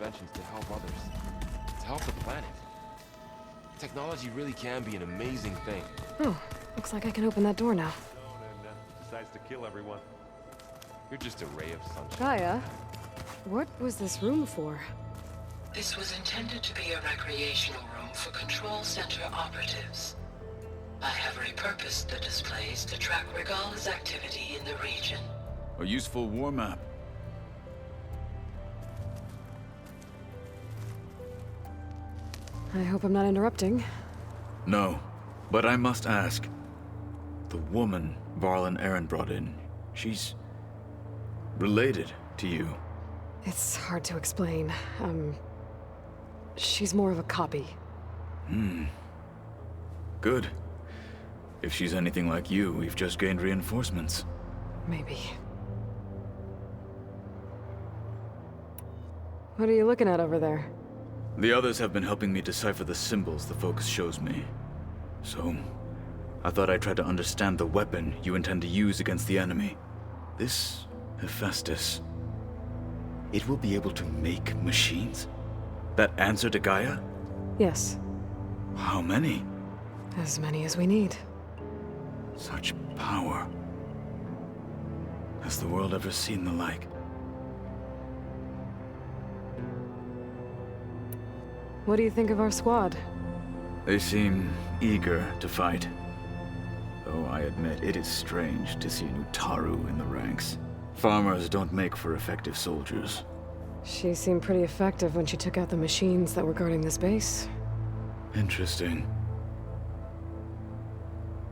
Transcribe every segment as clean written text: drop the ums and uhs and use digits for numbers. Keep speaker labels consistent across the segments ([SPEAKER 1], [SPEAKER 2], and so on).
[SPEAKER 1] inventions to help others. To help the planet. Technology really can be an amazing thing.
[SPEAKER 2] Oh, looks like I can open that door now.
[SPEAKER 3] And decides to kill everyone.
[SPEAKER 1] You're just a ray of sunshine.
[SPEAKER 2] Gaia, what was this room for?
[SPEAKER 4] This was intended to be a recreational room for Control Center operatives. I have repurposed the displays to track Regala's activity in the region.
[SPEAKER 5] A useful war map.
[SPEAKER 2] I hope I'm not interrupting.
[SPEAKER 5] No, but I must ask. The woman Varl and Aaron brought in, she's related to you.
[SPEAKER 2] It's hard to explain. She's more of a copy.
[SPEAKER 5] Good. If she's anything like you, we've just gained reinforcements.
[SPEAKER 2] Maybe. What are you looking at over there?
[SPEAKER 5] The others have been helping me decipher the symbols the Focus shows me. So, I thought I'd try to understand the weapon you intend to use against the enemy. This Hephaestus, it will be able to make machines? That answer to Gaia?
[SPEAKER 2] Yes,
[SPEAKER 5] How many?
[SPEAKER 2] as many as we need.
[SPEAKER 5] Such power. Has the world ever seen the like?
[SPEAKER 2] What do you think of our squad?
[SPEAKER 5] They seem eager to fight. Though I admit it is strange to see an Utaru in the ranks. Farmers don't make for effective soldiers.
[SPEAKER 2] She seemed pretty effective when she took out the machines that were guarding this base.
[SPEAKER 5] Interesting.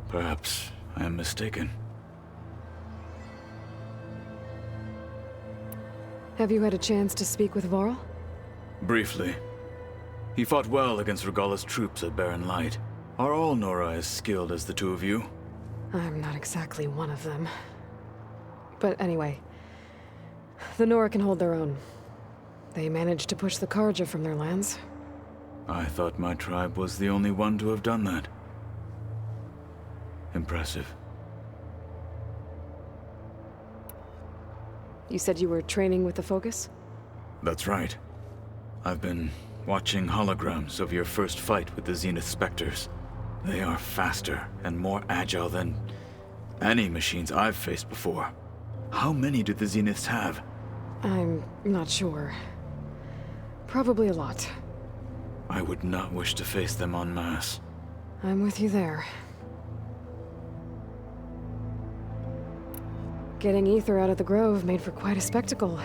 [SPEAKER 5] Perhaps I am mistaken.
[SPEAKER 2] Have you had a chance to speak with Varl?
[SPEAKER 5] Briefly. He fought well against Regala's troops at Barren Light. Are all Nora as skilled as the two of you?
[SPEAKER 2] I'm not exactly one of them. But anyway, the Nora can hold their own. They managed to push the Karja from their lands.
[SPEAKER 5] I thought my tribe was the only one to have done that. Impressive.
[SPEAKER 2] You said you were training with the Focus?
[SPEAKER 5] That's right. I've been watching holograms of your first fight with the Zenith Spectres. They are faster and more agile than any machines I've faced before. How many do the Zeniths have?
[SPEAKER 2] I'm not sure. Probably a lot.
[SPEAKER 5] I would not wish to face them en masse.
[SPEAKER 2] I'm with you there. Getting Ether out of the Grove made for quite a spectacle.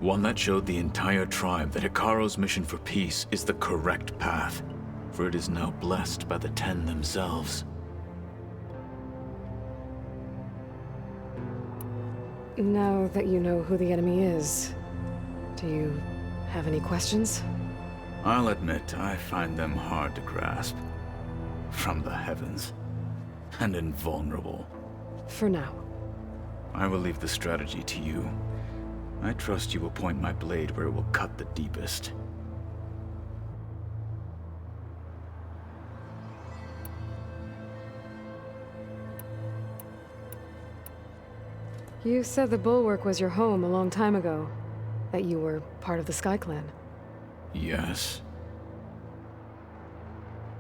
[SPEAKER 5] One that showed the entire tribe that Hekarro's mission for peace is the correct path, for it is now blessed by the Ten themselves.
[SPEAKER 2] Now that you know who the enemy is, do you have any questions?
[SPEAKER 5] I'll admit, I find them hard to grasp. From the heavens. And invulnerable.
[SPEAKER 2] For now.
[SPEAKER 5] I will leave the strategy to you. I trust you will point my blade where it will cut the deepest.
[SPEAKER 2] You said the Bulwark was your home a long time ago. That you were part of the Sky Clan.
[SPEAKER 5] Yes.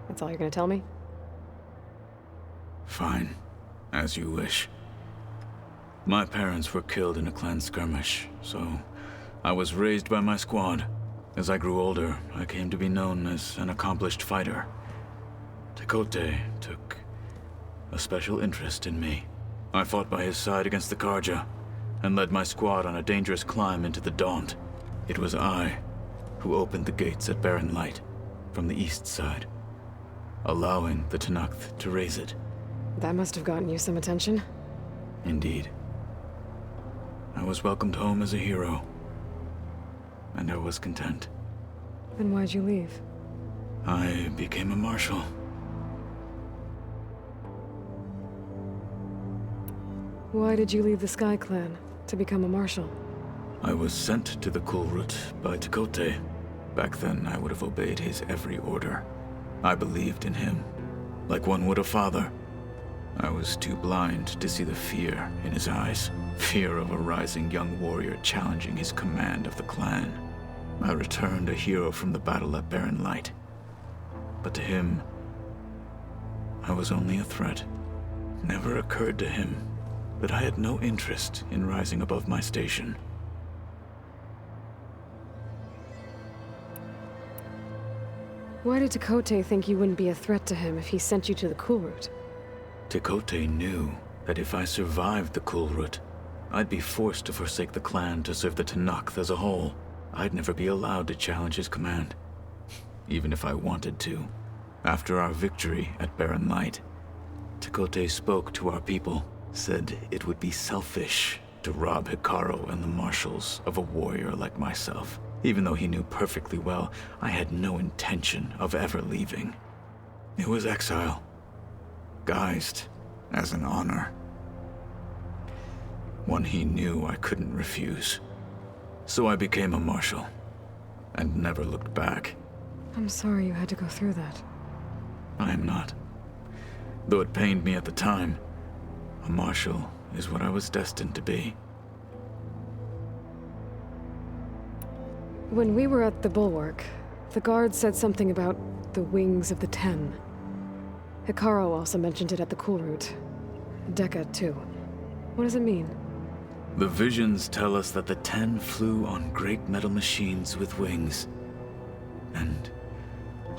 [SPEAKER 2] That's all you're gonna tell me?
[SPEAKER 5] Fine. As you wish. My parents were killed in a clan skirmish, so I was raised by my squad. As I grew older, I came to be known as an accomplished fighter. Tekote took a special interest in me. I fought by his side against the Karja, and led my squad on a dangerous climb into the Daunt. It was I who opened the gates at Barren Light, from the east side, allowing the Tenakth to raise it.
[SPEAKER 2] That must have gotten you some attention.
[SPEAKER 5] Indeed. I was welcomed home as a hero, and I was content.
[SPEAKER 2] Then why'd you leave?
[SPEAKER 5] I became a marshal.
[SPEAKER 2] Why did you leave the Sky Clan to become a marshal?
[SPEAKER 5] I was sent to the Kulrut by Tekote. Back then, I would have obeyed his every order. I believed in him, like one would a father. I was too blind to see the fear in his eyes. Fear of a rising young warrior challenging his command of the clan. I returned a hero from the battle at Barren Light. But to him, I was only a threat. Never occurred to him that I had no interest in rising above my station.
[SPEAKER 2] Why did Tekote think you wouldn't be a threat to him if he sent you to the Kulrut?
[SPEAKER 5] Tekote knew that if I survived the Kulrut, I'd be forced to forsake the clan to serve the Tenakth as a whole. I'd never be allowed to challenge his command, even if I wanted to. After our victory at Barren Light, Tekote spoke to our people, said it would be selfish to rob Hikaru and the marshals of a warrior like myself, even though he knew perfectly well I had no intention of ever leaving. It was exile, guised as an honor. One he knew I couldn't refuse. So I became a marshal, and never looked back.
[SPEAKER 2] I'm sorry you had to go through that.
[SPEAKER 5] I am not. Though it pained me at the time, a marshal is what I was destined to be.
[SPEAKER 2] When we were at the Bulwark, the guard said something about the Wings of the Ten. Hikaru also mentioned it at the Kulrut. Dekka, too. What does it mean?
[SPEAKER 5] The visions tell us that the Ten flew on great metal machines with wings, and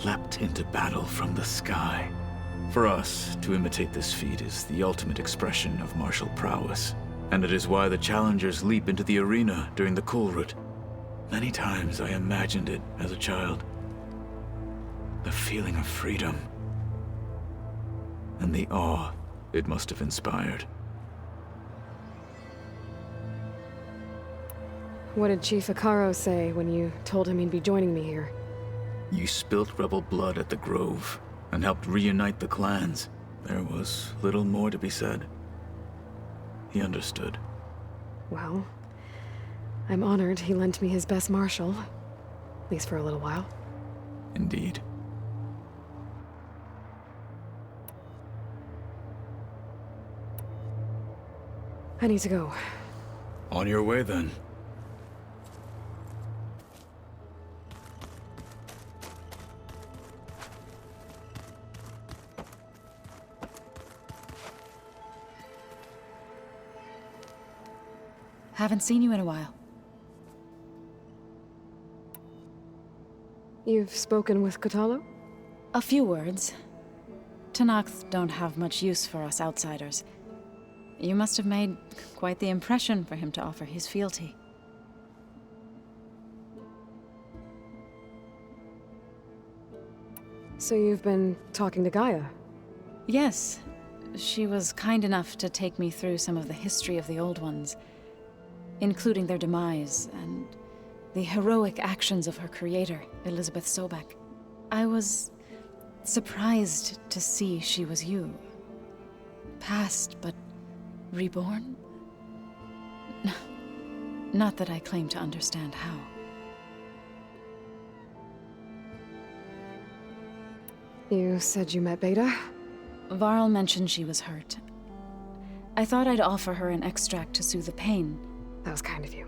[SPEAKER 5] leapt into battle from the sky. For us, to imitate this feat is the ultimate expression of martial prowess, and it is why the challengers leap into the arena during the Kulrut. Many times I imagined it as a child. The feeling of freedom, and the awe it must have inspired.
[SPEAKER 2] What did Chief Hikaru say when you told him he'd be joining me here?
[SPEAKER 5] You spilt rebel blood at the Grove, and helped reunite the clans. There was little more to be said. He understood.
[SPEAKER 2] Well, I'm honored he lent me his best marshal. At least for a little while.
[SPEAKER 5] Indeed.
[SPEAKER 2] I need to go.
[SPEAKER 5] On your way, then.
[SPEAKER 6] Haven't seen you in a while.
[SPEAKER 2] You've spoken with Kotallo?
[SPEAKER 6] A few words. Tenakth don't have much use for us outsiders. You must have made quite the impression for him to offer his fealty.
[SPEAKER 2] So you've been talking to Gaia?
[SPEAKER 6] Yes. She was kind enough to take me through some of the history of the Old Ones, including their demise and the heroic actions of her creator, Elizabeth Sobek. I was surprised to see she was you. Past, but reborn? Not that I claim to understand how.
[SPEAKER 2] You said you met Beta?
[SPEAKER 6] Varl mentioned she was hurt. I thought I'd offer her an extract to soothe the pain.
[SPEAKER 2] That was kind of you.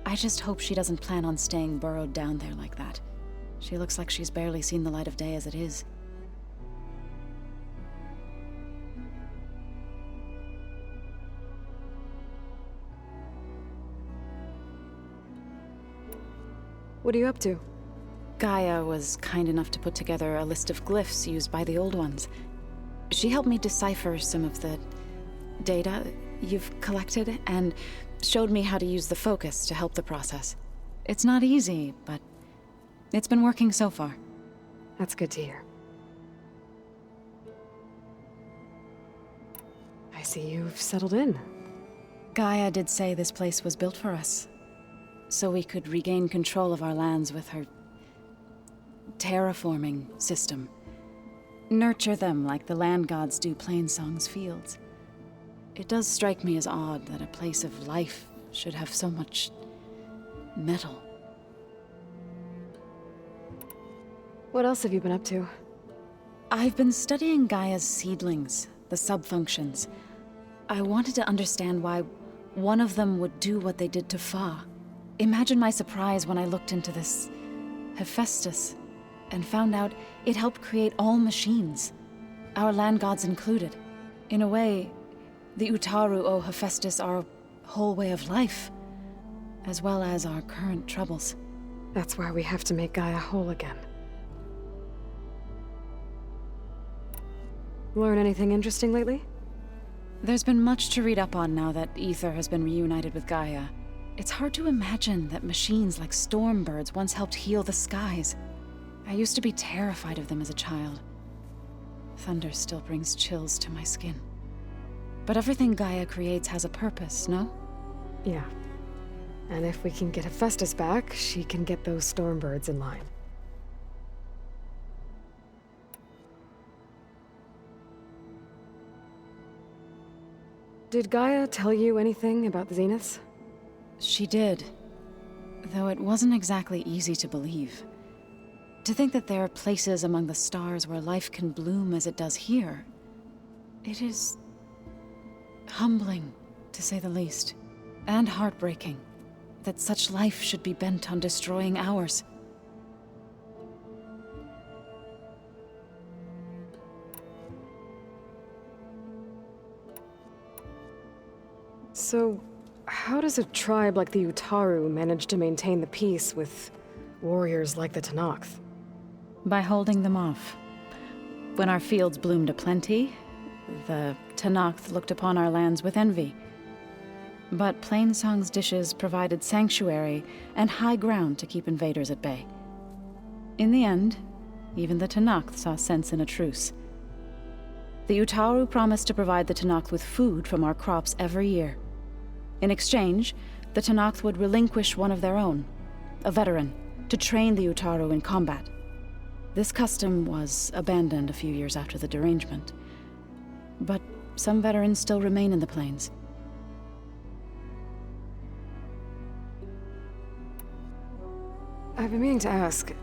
[SPEAKER 6] I just hope she doesn't plan on staying burrowed down there like that. She looks like she's barely seen the light of day as it is.
[SPEAKER 2] What are you up to?
[SPEAKER 6] Gaia was kind enough to put together a list of glyphs used by the Old Ones. She helped me decipher some of the data you've collected, and showed me how to use the focus to help the process. It's not easy, but it's been working so far.
[SPEAKER 2] That's good to hear. I see you've settled in.
[SPEAKER 6] Gaia did say this place was built for us, so we could regain control of our lands with her terraforming system. Nurture them like the land gods do Plainsong's fields. It does strike me as odd that a place of life should have so much metal.
[SPEAKER 2] What else have you been up to?
[SPEAKER 6] I've been studying Gaia's seedlings, the subfunctions. I wanted to understand why one of them would do what they did to Fa. Imagine my surprise when I looked into this Hephaestus and found out it helped create all machines, our land gods included. In a way, the Utaru owe Hephaestus our whole way of life, as well as our current troubles.
[SPEAKER 2] That's why we have to make Gaia whole again. Learn anything interesting lately?
[SPEAKER 6] There's been much to read up on now that Aether has been reunited with Gaia. It's hard to imagine that machines like Stormbirds once helped heal the skies. I used to be terrified of them as a child. Thunder still brings chills to my skin. But everything Gaia creates has a purpose, no?
[SPEAKER 2] Yeah. And if we can get Hephaestus back, she can get those Stormbirds in line. Did Gaia tell you anything about the Zeniths?
[SPEAKER 6] She did. Though it wasn't exactly easy to believe. To think that there are places among the stars where life can bloom as it does here. It is humbling, to say the least. And heartbreaking that such life should be bent on destroying ours.
[SPEAKER 2] So, how does a tribe like the Utaru manage to maintain the peace with warriors like the Tenakth?
[SPEAKER 6] By holding them off. When our fields bloomed aplenty, the Tenakth looked upon our lands with envy. But Plainsong's dishes provided sanctuary and high ground to keep invaders at bay. In the end, even the Tenakth saw sense in a truce. The Utaru promised to provide the Tenakth with food from our crops every year. In exchange, the Tenakth would relinquish one of their own, a veteran, to train the Utaru in combat. This custom was abandoned a few years after the derangement. But some veterans still remain in the plains.
[SPEAKER 2] I've been meaning to ask,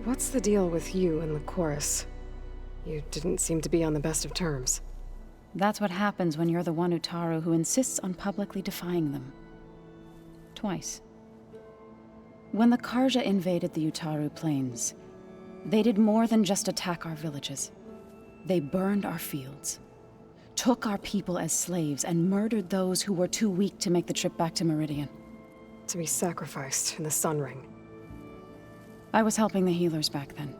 [SPEAKER 2] what's the deal with you and the chorus? You didn't seem to be on the best of terms.
[SPEAKER 6] That's what happens when you're the one Utaru who insists on publicly defying them. Twice. When the Karja invaded the Utaru plains, they did more than just attack our villages. They burned our fields, took our people as slaves, and murdered those who were too weak to make the trip back to Meridian.
[SPEAKER 2] To be sacrificed in the Sun Ring.
[SPEAKER 6] I was helping the healers back then,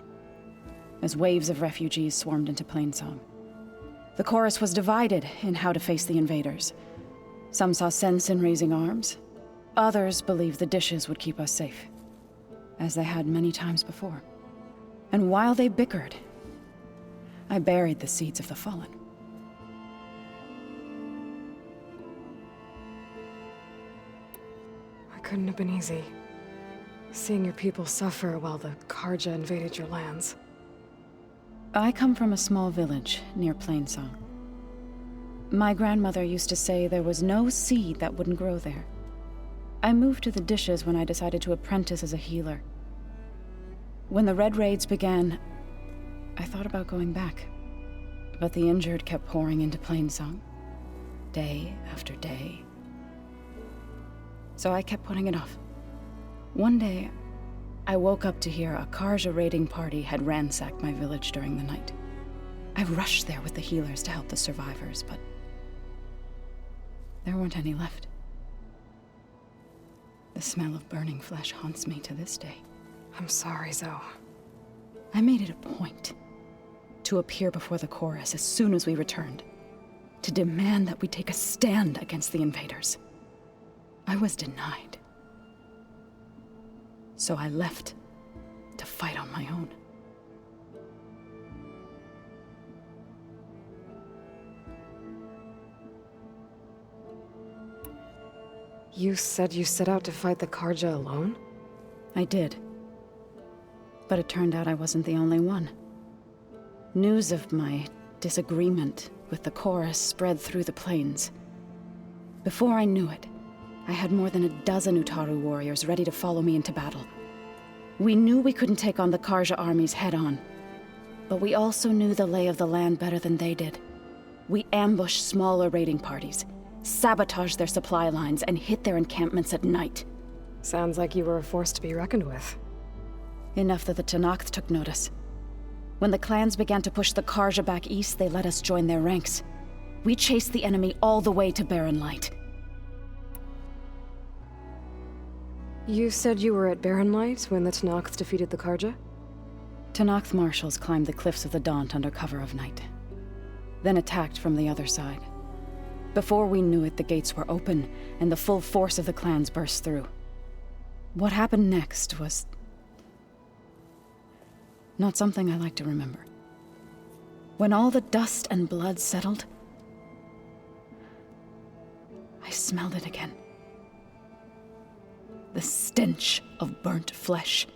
[SPEAKER 6] as waves of refugees swarmed into Plainsong. The chorus was divided in how to face the invaders. Some saw sense in raising arms. Others believed the dishes would keep us safe, as they had many times before. And while they bickered, I buried the seeds of the fallen.
[SPEAKER 2] It couldn't have been easy. Seeing your people suffer while the Karja invaded your lands.
[SPEAKER 6] I come from a small village near Plainsong. My grandmother used to say there was no seed that wouldn't grow there. I moved to the dishes when I decided to apprentice as a healer. When the Red Raids began, I thought about going back. But the injured kept pouring into Plainsong, day after day. So I kept putting it off. One day, I woke up to hear a Karja raiding party had ransacked my village during the night. I rushed there with the healers to help the survivors, but there weren't any left. The smell of burning flesh haunts me to this day.
[SPEAKER 2] I'm sorry, Zoe.
[SPEAKER 6] I made it a point to appear before the chorus as soon as we returned, to demand that we take a stand against the invaders. I was denied. So I left to fight on my own.
[SPEAKER 2] You said you set out to fight the Karja alone?
[SPEAKER 6] I did. But it turned out I wasn't the only one. News of my disagreement with the chorus spread through the plains. Before I knew it, I had more than a dozen Utaru warriors ready to follow me into battle. We knew we couldn't take on the Karja armies head-on, but we also knew the lay of the land better than they did. We ambushed smaller raiding parties, sabotaged their supply lines, and hit their encampments at night.
[SPEAKER 2] Sounds like you were a force to be reckoned with.
[SPEAKER 6] Enough that the Tenakth took notice. When the clans began to push the Karja back east, they let us join their ranks. We chased the enemy all the way to Barren Light.
[SPEAKER 2] You said you were at Barren Light when the Tenakth defeated the Karja?
[SPEAKER 6] Tenakth marshals climbed the cliffs of the Daunt under cover of night, then attacked from the other side. Before we knew it, the gates were open, and the full force of the clans burst through. What happened next was not something I like to remember. When all the dust and blood settled, I smelled it again. The stench of burnt flesh.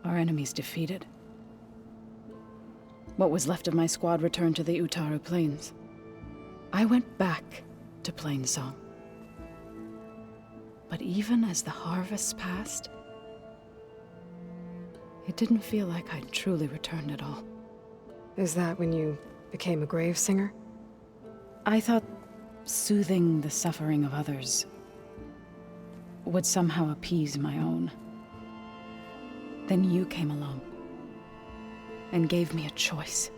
[SPEAKER 6] Our enemies defeated. What was left of my squad returned to the Utaru Plains. I went back to Plainsong. But even as the harvests passed, it didn't feel like I'd truly returned at all.
[SPEAKER 2] Is that when you became a grave singer?
[SPEAKER 6] I thought soothing the suffering of others would somehow appease my own. Then you came along and gave me a choice.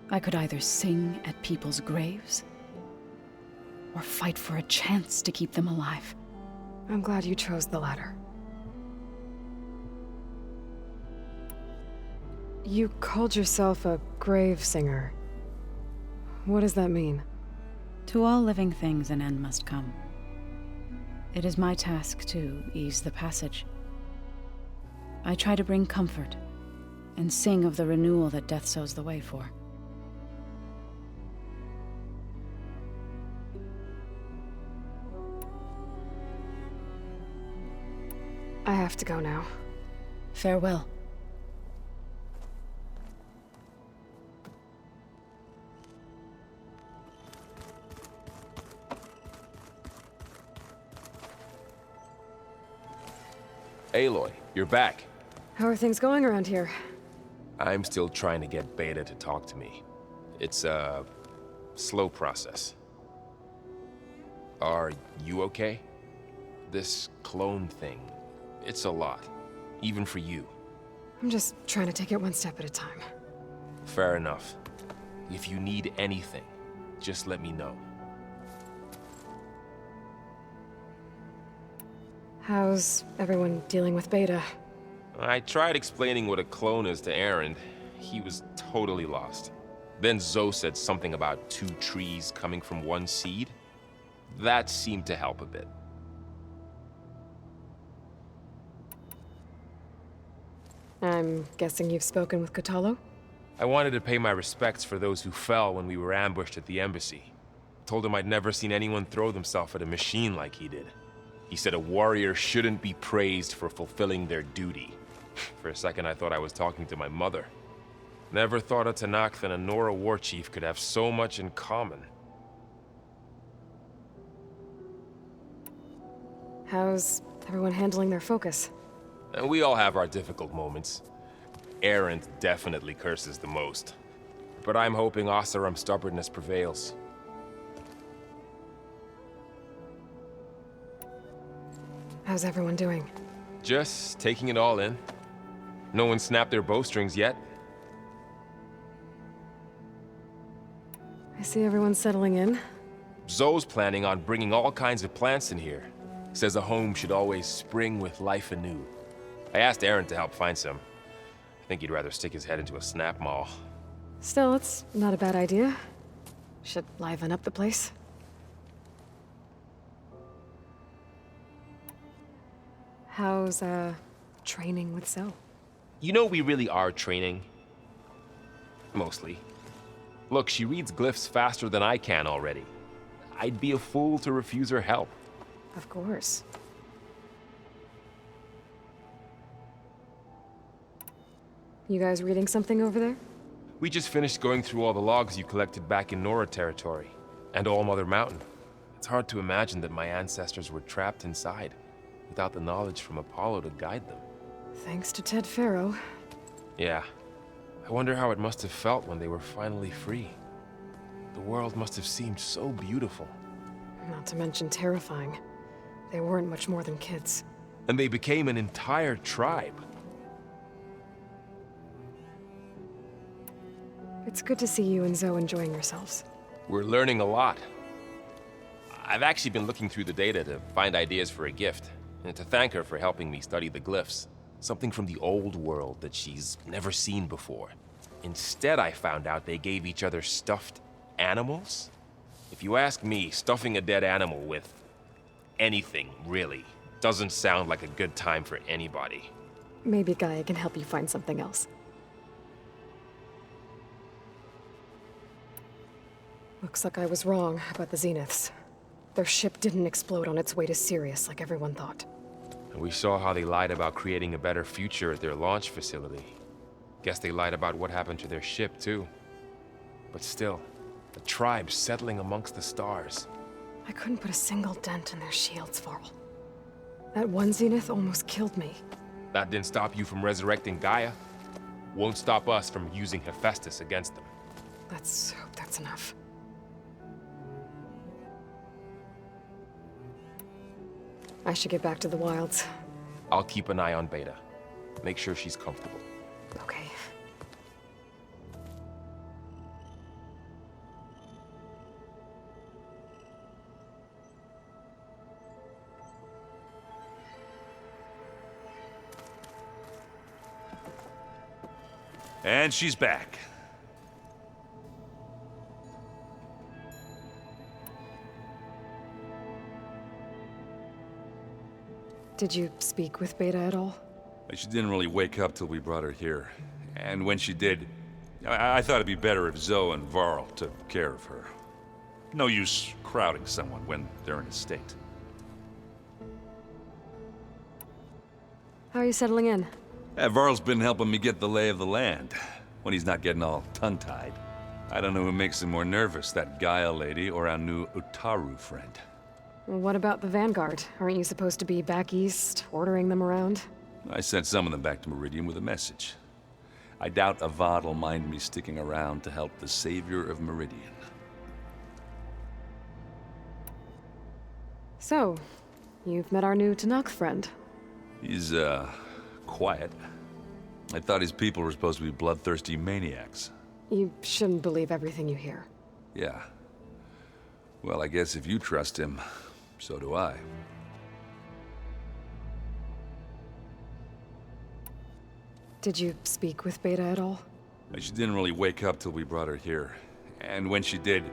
[SPEAKER 6] I could either sing at people's graves or fight for a chance to keep them alive.
[SPEAKER 2] I'm glad you chose the latter. You called yourself a grave singer. What does that mean?
[SPEAKER 6] To all living things an end must come. It is my task to ease the passage. I try to bring comfort and sing of the renewal that death sows the way for.
[SPEAKER 2] I have to go now.
[SPEAKER 6] Farewell.
[SPEAKER 1] Aloy, you're back.
[SPEAKER 2] How are things going around here?
[SPEAKER 1] I'm still trying to get Beta to talk to me. It's a slow process. Are you okay? This clone thing, it's a lot. Even for you.
[SPEAKER 2] I'm just trying to take it one step at a time.
[SPEAKER 1] Fair enough. If you need anything, just let me know.
[SPEAKER 2] How's everyone dealing with Beta?
[SPEAKER 1] I tried explaining what a clone is to Erend. He was totally lost. Then Zoe said something about 2 trees coming from 1 seed. That seemed to help a bit.
[SPEAKER 2] I'm guessing you've spoken with Kotallo?
[SPEAKER 1] I wanted to pay my respects for those who fell when we were ambushed at the embassy. Told him I'd never seen anyone throw themselves at a machine like he did. He said a warrior shouldn't be praised for fulfilling their duty. For a second, I thought I was talking to my mother. Never thought a Tenakth and a Nora war chief could have so much in common.
[SPEAKER 2] How's everyone handling their focus?
[SPEAKER 1] And we all have our difficult moments. Erend definitely curses the most. But I'm hoping Oseram's stubbornness prevails.
[SPEAKER 2] How's everyone doing?
[SPEAKER 1] Just taking it all in. No one snapped their bowstrings yet.
[SPEAKER 2] I see everyone settling in.
[SPEAKER 1] Zoe's planning on bringing all kinds of plants in here. Says a home should always spring with life anew. I asked Erend to help find some. I think he'd rather stick his head into a snap maw.
[SPEAKER 2] Still, it's not a bad idea. Should liven up the place. How's, training with Zoe?
[SPEAKER 1] You know we really are training. Mostly. Look, she reads glyphs faster than I can already. I'd be a fool to refuse her help.
[SPEAKER 2] Of course. You guys reading something over there?
[SPEAKER 1] We just finished going through all the logs you collected back in Nora territory, and All Mother Mountain. It's hard to imagine that my ancestors were trapped inside, without the knowledge from Apollo to guide them.
[SPEAKER 2] Thanks to Ted Faro.
[SPEAKER 1] Yeah. I wonder how it must have felt when they were finally free. The world must have seemed so beautiful.
[SPEAKER 2] Not to mention terrifying. They weren't much more than kids.
[SPEAKER 1] And they became an entire tribe.
[SPEAKER 2] It's good to see you and Zoe enjoying yourselves.
[SPEAKER 1] We're learning a lot. I've actually been looking through the data to find ideas for a gift, and to thank her for helping me study the glyphs. Something from the old world that she's never seen before. Instead, I found out they gave each other stuffed animals. If you ask me, stuffing a dead animal with anything, really, doesn't sound like a good time for anybody.
[SPEAKER 2] Maybe Gaia can help you find something else. Looks like I was wrong about the Zeniths. Their ship didn't explode on its way to Sirius like everyone thought.
[SPEAKER 1] And we saw how they lied about creating a better future at their launch facility. Guess they lied about what happened to their ship, too. But still, the tribe settling amongst the stars.
[SPEAKER 2] I couldn't put a single dent in their shields, Varl. That one Zenith almost killed me.
[SPEAKER 1] That didn't stop you from resurrecting Gaia. Won't stop us from using Hephaestus against them.
[SPEAKER 2] Let's hope that's enough. I should get back to the wilds.
[SPEAKER 1] I'll keep an eye on Beta. Make sure she's comfortable.
[SPEAKER 2] Okay.
[SPEAKER 3] And she's back.
[SPEAKER 2] Did you speak with Beta at all?
[SPEAKER 3] She didn't really wake up till we brought her here. And when she did, I thought it'd be better if Zoe and Varl took care of her. No use crowding someone when they're in a state.
[SPEAKER 2] How are you settling in?
[SPEAKER 3] Varl's been helping me get the lay of the land, when he's not getting all tongue-tied. I don't know who makes him more nervous, that Gaia lady or our new Utaru friend.
[SPEAKER 2] What about the Vanguard? Aren't you supposed to be back east, ordering them around?
[SPEAKER 3] I sent some of them back to Meridian with a message. I doubt Avad will mind me sticking around to help the savior of Meridian.
[SPEAKER 2] So, you've met our new Tanakh friend.
[SPEAKER 3] He's, quiet. I thought his people were supposed to be bloodthirsty maniacs.
[SPEAKER 2] You shouldn't believe everything you hear.
[SPEAKER 3] Yeah. Well, I guess if you trust him, so do I.
[SPEAKER 2] Did you speak with Beta at all?
[SPEAKER 3] She didn't really wake up till we brought her here. And when she did,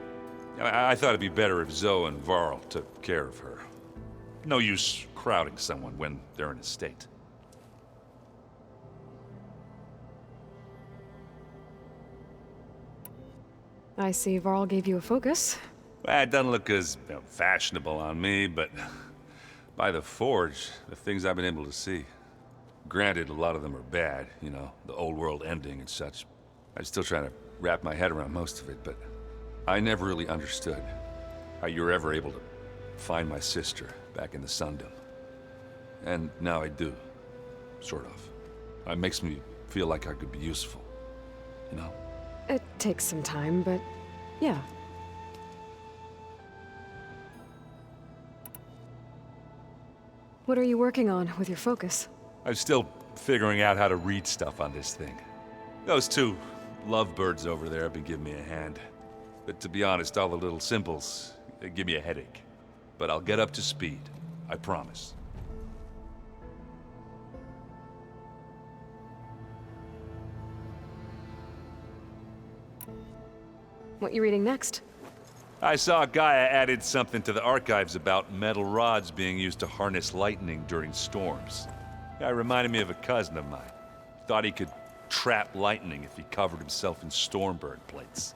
[SPEAKER 3] I thought it'd be better if Zoe and Varl took care of her. No use crowding someone when they're in a state.
[SPEAKER 2] I see Varl gave you a focus.
[SPEAKER 3] Well, it doesn't look as fashionable on me, but by the Forge, the things I've been able to see. Granted, a lot of them are bad, you know, the old world ending and such. I'm still trying to wrap my head around most of it, but I never really understood how you were ever able to find my sister back in the Sundom. And now I do, sort of. It makes me feel like I could be useful, you know?
[SPEAKER 2] It takes some time, but yeah. What are you working on with your focus?
[SPEAKER 3] I'm still figuring out how to read stuff on this thing. Those two lovebirds over there have been giving me a hand. But to be honest, all the little symbols, they give me a headache. But I'll get up to speed, I promise.
[SPEAKER 2] What you reading next?
[SPEAKER 3] I saw Gaia added something to the archives about metal rods being used to harness lightning during storms. Guy reminded me of a cousin of mine. Thought he could trap lightning if he covered himself in Stormbird plates.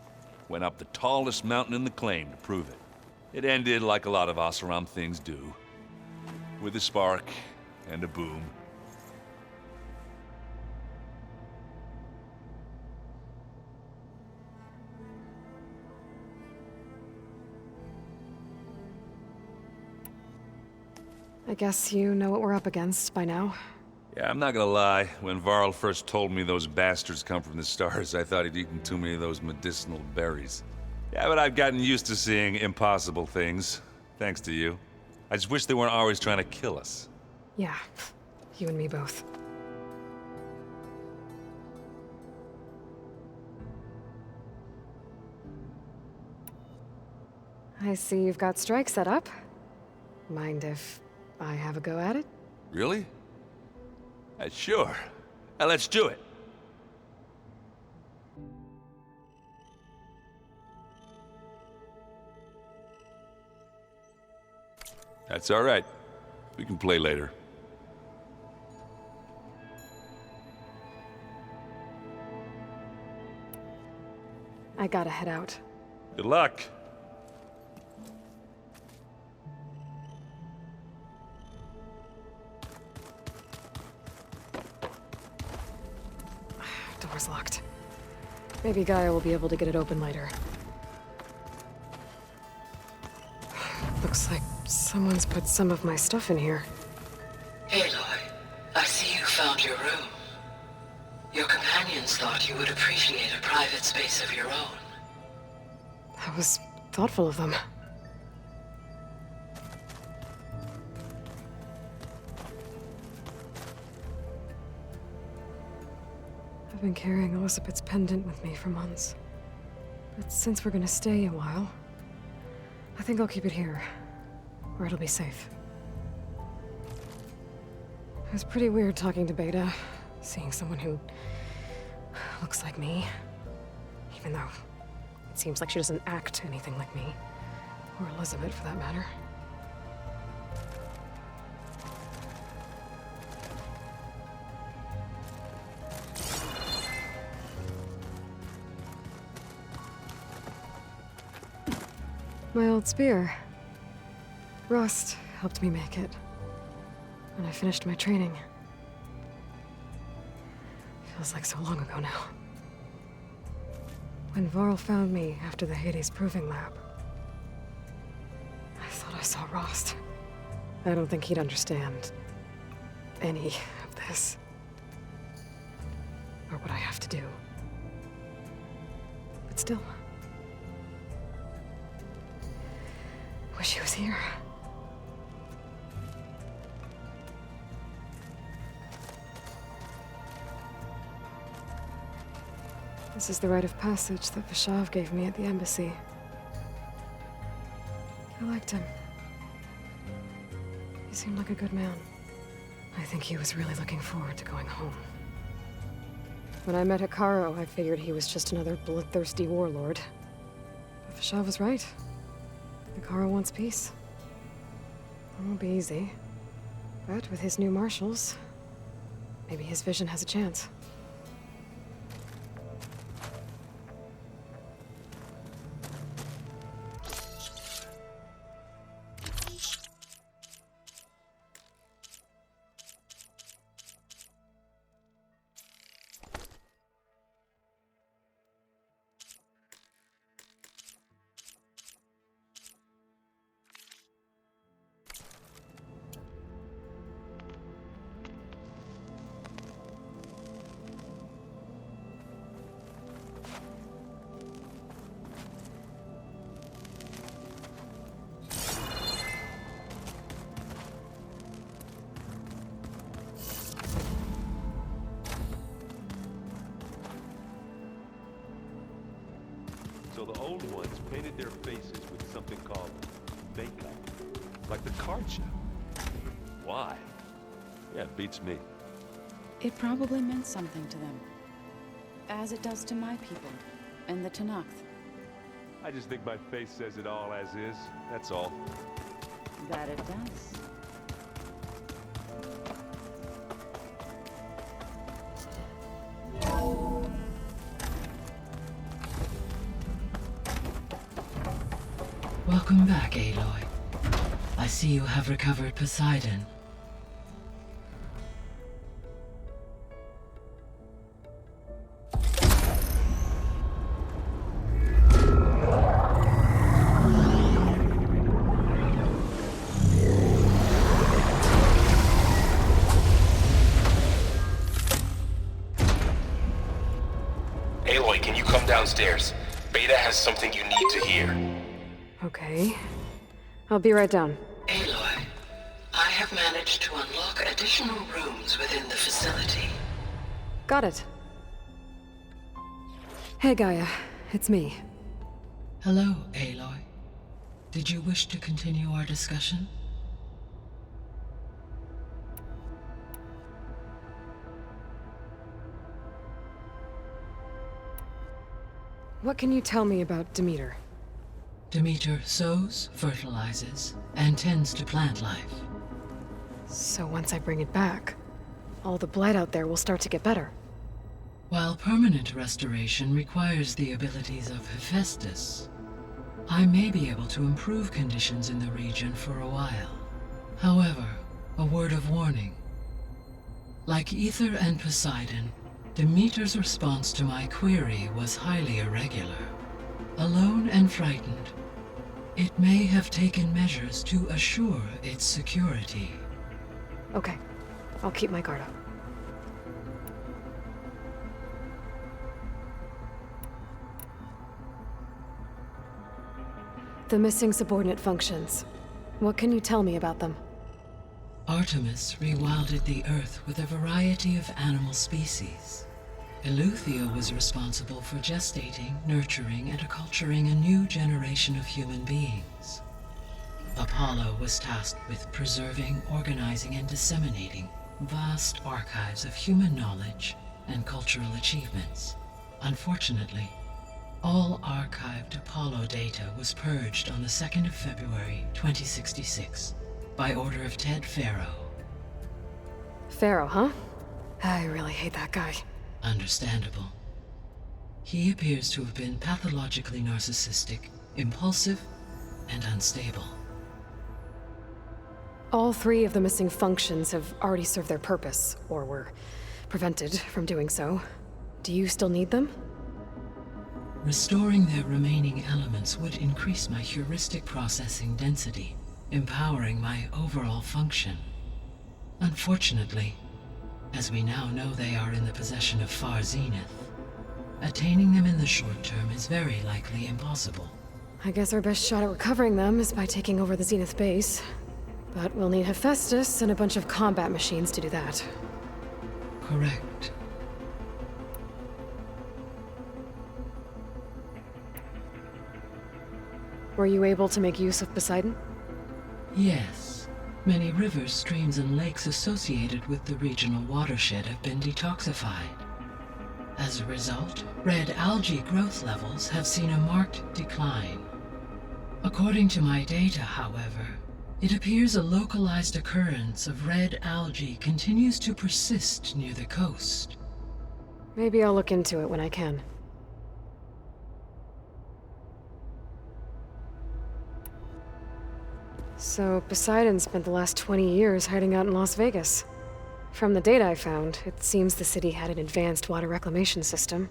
[SPEAKER 3] Went up the tallest mountain in the claim to prove it. It ended like a lot of Oseram things do. With a spark and a boom.
[SPEAKER 2] I guess you know what we're up against by now.
[SPEAKER 3] Yeah, I'm not gonna lie. When Varl first told me those bastards come from the stars, I thought he'd eaten too many of those medicinal berries. Yeah, but I've gotten used to seeing impossible things, thanks to you. I just wish they weren't always trying to kill us.
[SPEAKER 2] Yeah, you and me both. I see you've got Strike set up. Mind if I have a go at it?
[SPEAKER 3] Really? Sure. Let's do it. That's all right. We can play later.
[SPEAKER 2] I gotta head out.
[SPEAKER 3] Good luck.
[SPEAKER 2] Door's locked. Maybe Gaia will be able to get it open later. Looks like someone's put some of my stuff in here.
[SPEAKER 4] Aloy, I see you found your room. Your companions thought you would appreciate a private space of your own.
[SPEAKER 2] That was thoughtful of them. I've been carrying Elizabeth's pendant with me for months. But since we're gonna stay a while, I think I'll keep it here, where it'll be safe. It was pretty weird talking to Beta, seeing someone who looks like me. Even though it seems like she doesn't act anything like me. Or Elizabeth, for that matter. My old spear. Rust helped me make it. When I finished my training. Feels like so long ago now. When Varl found me after the Hades Proving Lab, I thought I saw Rost. I don't think he'd understand any of this. Or what I have to do. But still. Wish he was here. This is the rite of passage that Vishav gave me at the embassy. I liked him. He seemed like a good man. I think he was really looking forward to going home. When I met Hekarro, I figured he was just another bloodthirsty warlord. But Vishav was right. Hekarro wants peace. It won't be easy. But with his new marshals, maybe his vision has a chance.
[SPEAKER 7] So the old ones painted their faces with something called makeup. Like the card show. Why? Yeah, it beats me.
[SPEAKER 6] It probably meant something to them. As it does to my people, and the Tenakth.
[SPEAKER 7] I just think my face says it all as is, that's all.
[SPEAKER 6] That it does.
[SPEAKER 4] Welcome back, Aloy. I see you have recovered Poseidon.
[SPEAKER 1] Aloy, can you come downstairs? Beta has something you need to hear.
[SPEAKER 2] Okay. I'll be right down.
[SPEAKER 4] Aloy, have managed to unlock additional rooms within the facility.
[SPEAKER 2] Got it. Hey, Gaia. It's me.
[SPEAKER 4] Hello, Aloy. Did you wish to continue our discussion?
[SPEAKER 2] What can you tell me about Demeter?
[SPEAKER 4] Demeter sows, fertilizes, and tends to plant life.
[SPEAKER 2] So once I bring it back, all the blight out there will start to get better.
[SPEAKER 4] While permanent restoration requires the abilities of Hephaestus, I may be able to improve conditions in the region for a while. However, a word of warning. Like Aether and Poseidon, Demeter's response to my query was highly irregular. Alone and frightened, it may have taken measures to assure its security.
[SPEAKER 2] Okay. I'll keep my guard up. The missing subordinate functions. What can you tell me about them?
[SPEAKER 4] Artemis rewilded the Earth with a variety of animal species. Eleuthia was responsible for gestating, nurturing, and acculturating a new generation of human beings. Apollo was tasked with preserving, organizing, and disseminating vast archives of human knowledge and cultural achievements. Unfortunately, all archived Apollo data was purged on the 2nd of February, 2066, by order of Ted Faro.
[SPEAKER 2] Pharaoh, huh? I really hate that guy.
[SPEAKER 4] Understandable. He appears to have been pathologically narcissistic, impulsive, and unstable.
[SPEAKER 2] All 3 of the missing functions have already served their purpose, or were prevented from doing so. Do you still need them?
[SPEAKER 4] Restoring their remaining elements would increase my heuristic processing density, empowering my overall function. Unfortunately, as we now know they are in the possession of Far Zenith, attaining them in the short term is very likely impossible.
[SPEAKER 2] I guess our best shot at recovering them is by taking over the Zenith base. But we'll need Hephaestus and a bunch of combat machines to do that.
[SPEAKER 4] Correct.
[SPEAKER 2] Were you able to make use of Poseidon?
[SPEAKER 4] Yes. Many rivers, streams, and lakes associated with the regional watershed have been detoxified. As a result, red algae growth levels have seen a marked decline. According to my data, however, it appears a localized occurrence of red algae continues to persist near the coast.
[SPEAKER 2] Maybe I'll look into it when I can. So, Poseidon spent the last 20 years hiding out in Las Vegas. From the data I found, it seems the city had an advanced water reclamation system.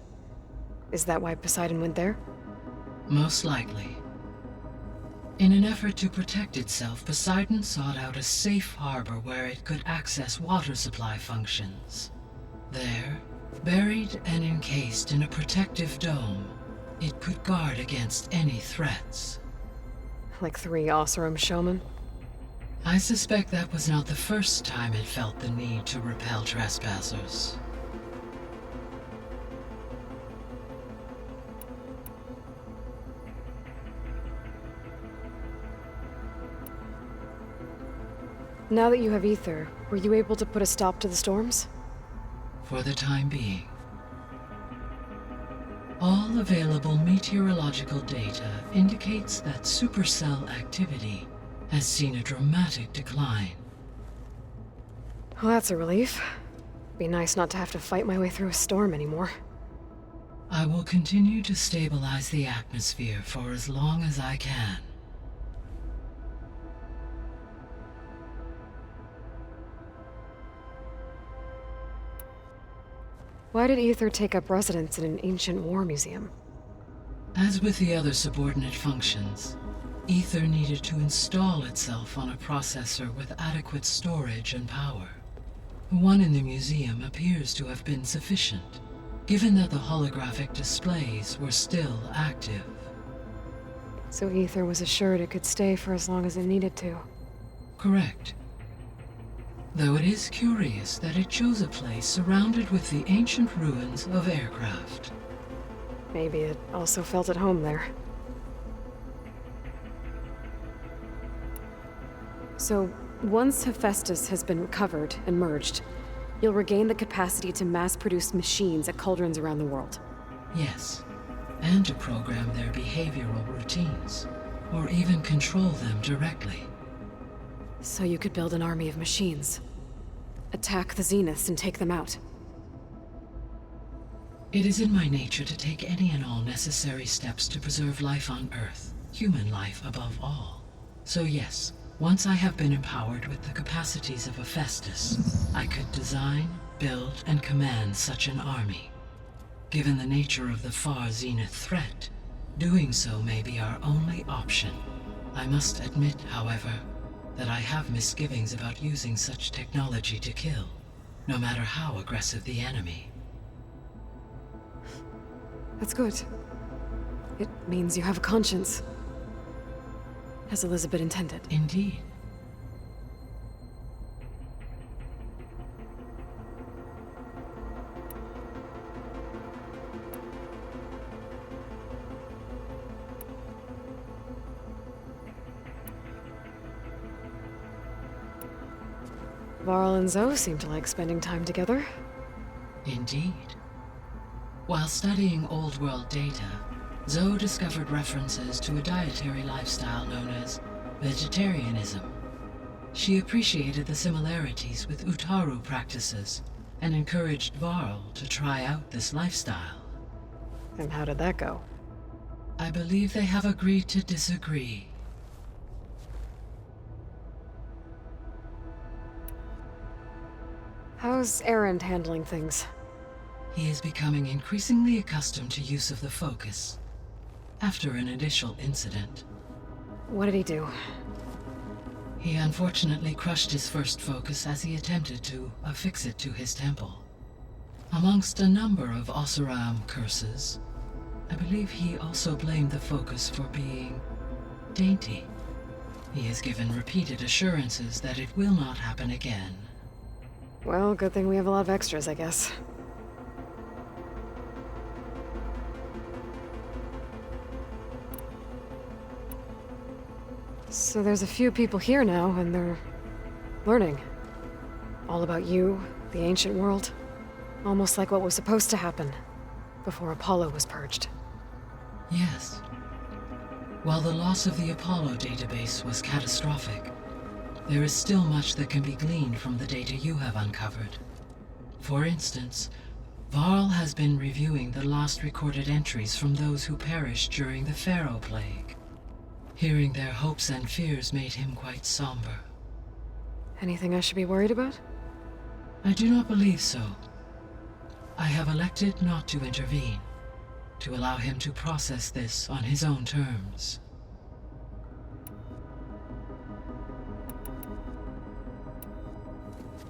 [SPEAKER 2] Is that why Poseidon went there?
[SPEAKER 4] Most likely. In an effort to protect itself, Poseidon sought out a safe harbor where it could access water supply functions. There, buried and encased in a protective dome, it could guard against any threats.
[SPEAKER 2] Like 3 Oseram showmen?
[SPEAKER 4] I suspect that was not the first time it felt the need to repel trespassers.
[SPEAKER 2] Now that you have Aether, were you able to put a stop to the storms?
[SPEAKER 4] For the time being. All available meteorological data indicates that supercell activity has seen a dramatic decline.
[SPEAKER 2] Well, that's a relief. Be nice not to have to fight my way through a storm anymore.
[SPEAKER 4] I will continue to stabilize the atmosphere for as long as I can.
[SPEAKER 2] Why did Aether take up residence in an ancient war museum?
[SPEAKER 4] As with the other subordinate functions, Aether needed to install itself on a processor with adequate storage and power. The one in the museum appears to have been sufficient, given that the holographic displays were still active.
[SPEAKER 2] So Aether was assured it could stay for as long as it needed to.
[SPEAKER 4] Correct. though it is curious that it chose a place surrounded with the ancient ruins of aircraft.
[SPEAKER 2] Maybe it also felt at home there. So, once Hephaestus has been recovered and merged, you'll regain the capacity to mass-produce machines at cauldrons around the world.
[SPEAKER 4] Yes, and to program their behavioral routines, or even control them directly.
[SPEAKER 2] So you could build an army of machines. Attack the Zeniths and take them out.
[SPEAKER 4] It is in my nature to take any and all necessary steps to preserve life on Earth, human life above all. So yes, once I have been empowered with the capacities of Hephaestus, I could design, build, and command such an army. Given the nature of the far Zenith threat, doing so may be our only option. I must admit, however, that I have misgivings about using such technology to kill, no matter how aggressive the enemy.
[SPEAKER 2] That's good. It means you have a conscience. As Elizabeth intended.
[SPEAKER 4] Indeed.
[SPEAKER 2] Varl and Zoe seem to like spending time together.
[SPEAKER 4] Indeed. While studying Old World data, Zoe discovered references to a dietary lifestyle known as vegetarianism. She appreciated the similarities with Utaru practices and encouraged Varl to try out this lifestyle.
[SPEAKER 2] And how did that go?
[SPEAKER 4] I believe they have agreed to disagree.
[SPEAKER 2] How's Erend handling things?
[SPEAKER 4] He is becoming increasingly accustomed to use of the focus. After an initial incident,
[SPEAKER 2] What did he do?
[SPEAKER 4] he unfortunately crushed his first focus as he attempted to affix it to his temple. Amongst a number of Oseram curses, I believe he also blamed the focus for being dainty. He has given repeated assurances that it will not happen again.
[SPEAKER 2] Well, good thing we have a lot of extras, I guess. So there's a few people here now, and they're learning. All about you, the ancient world. Almost like what was supposed to happen before Apollo was purged.
[SPEAKER 4] Yes. While the loss of the Apollo database was catastrophic, there is still much that can be gleaned from the data you have uncovered. For instance, Varl has been reviewing the last recorded entries from those who perished during the Pharaoh Plague. Hearing their hopes and fears made him quite somber.
[SPEAKER 2] Anything I should be worried about?
[SPEAKER 4] I do not believe so. I have elected not to intervene, to allow him to process this on his own terms.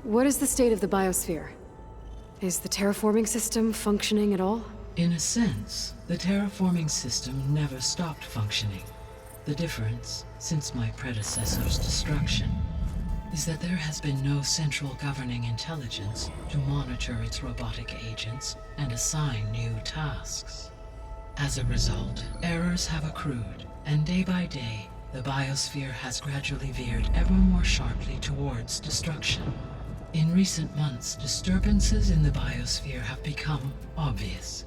[SPEAKER 2] What is the state of the biosphere? Is the terraforming system functioning at all?
[SPEAKER 4] In a sense, the terraforming system never stopped functioning. The difference, since my predecessor's destruction, is that there has been no central governing intelligence to monitor its robotic agents and assign new tasks. As a result, errors have accrued, and day by day, the biosphere has gradually veered ever more sharply towards destruction. In recent months, disturbances in the biosphere have become obvious.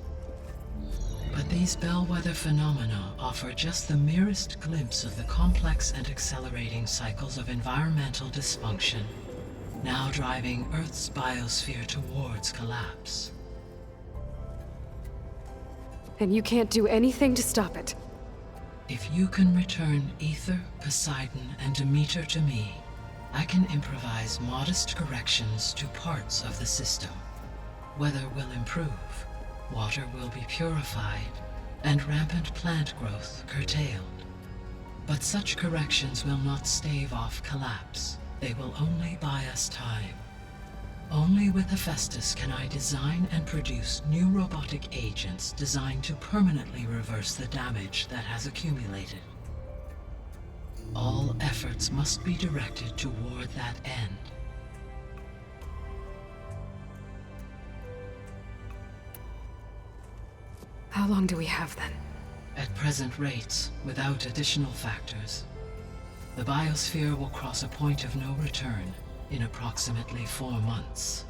[SPEAKER 4] But these bellwether phenomena offer just the merest glimpse of the complex and accelerating cycles of environmental dysfunction, now driving Earth's biosphere towards collapse.
[SPEAKER 2] And you can't do anything to stop it.
[SPEAKER 4] If you can return Aether, Poseidon, and Demeter to me, I can improvise modest corrections to parts of the system. Weather will improve, water will be purified, and rampant plant growth curtailed. But such corrections will not stave off collapse. They will only buy us time. Only with Hephaestus can I design and produce new robotic agents designed to permanently reverse the damage that has accumulated. All efforts must be directed toward that end.
[SPEAKER 2] How long do we have then?
[SPEAKER 4] At present rates, without additional factors, the biosphere will cross a point of no return in approximately 4 months.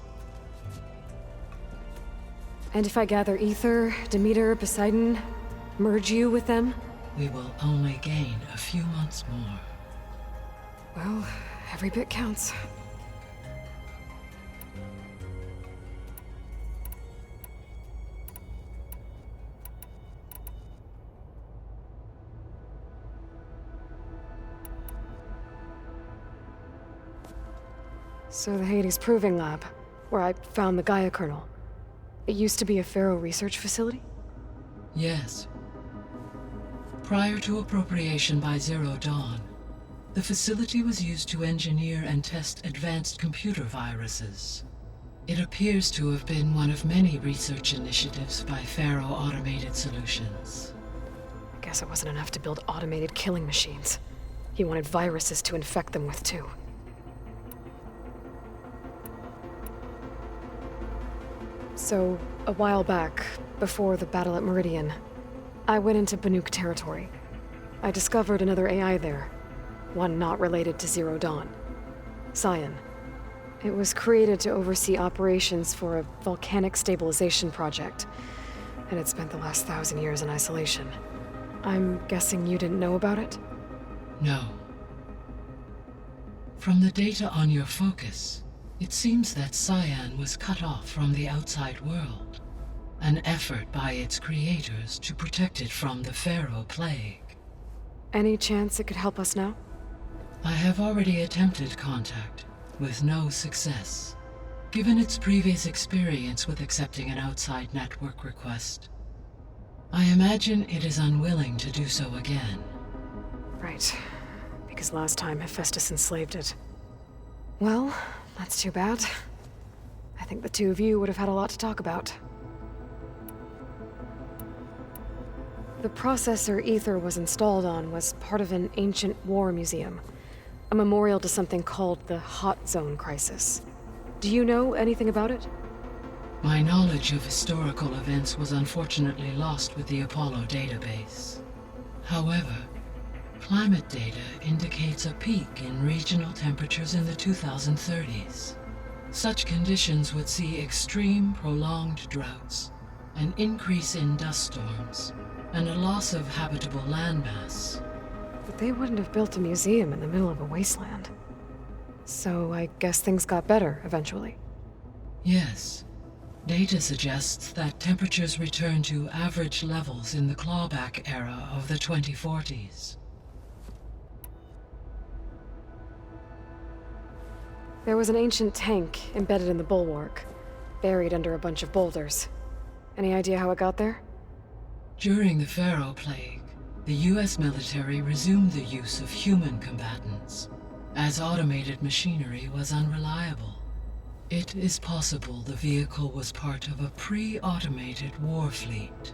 [SPEAKER 2] And if I gather Ether, Demeter, Poseidon, merge you with them?
[SPEAKER 4] We will only gain a few months more.
[SPEAKER 2] Well, every bit counts. So the Hades Proving Lab, where I found the Gaia kernel. It used to be a Pharaoh research facility?
[SPEAKER 4] Yes. Prior to appropriation by Zero Dawn, the facility was used to engineer and test advanced computer viruses. It appears to have been one of many research initiatives by Pharaoh Automated Solutions.
[SPEAKER 2] Guess it wasn't enough to build automated killing machines. He wanted viruses to infect them with too. So, a while back, before the battle at Meridian, I went into Banuk territory. I discovered another AI there, one not related to Zero Dawn. Cyan. It was created to oversee operations for a volcanic stabilization project, and it spent the last 1,000 years in isolation. I'm guessing you didn't know about it?
[SPEAKER 4] No. From the data on your focus, it seems that Cyan was cut off from the outside world, an effort by its creators to protect it from the Pharaoh Plague.
[SPEAKER 2] Any chance it could help us now?
[SPEAKER 4] I have already attempted contact, with no success. Given its previous experience with accepting an outside network request, I imagine it is unwilling to do so again.
[SPEAKER 2] Right. Because last time Hephaestus enslaved it. Well, that's too bad. I think the two of you would have had a lot to talk about. The processor Ether was installed on was part of an ancient war museum. A memorial to something called the Hot Zone Crisis. Do you know anything about it?
[SPEAKER 4] My knowledge of historical events was unfortunately lost with the Apollo database. However, climate data indicates a peak in regional temperatures in the 2030s. Such conditions would see extreme, prolonged droughts, an increase in dust storms, and a loss of habitable landmass.
[SPEAKER 2] But they wouldn't have built a museum in the middle of a wasteland. So I guess things got better eventually.
[SPEAKER 4] Yes. Data suggests that temperatures returned to average levels in the clawback era of the 2040s.
[SPEAKER 2] There was an ancient tank embedded in the bulwark, buried under a bunch of boulders. Any idea how it got there?
[SPEAKER 4] During the Pharaoh Plague, the US military resumed the use of human combatants, as automated machinery was unreliable. It is possible the vehicle was part of a pre-automated war fleet.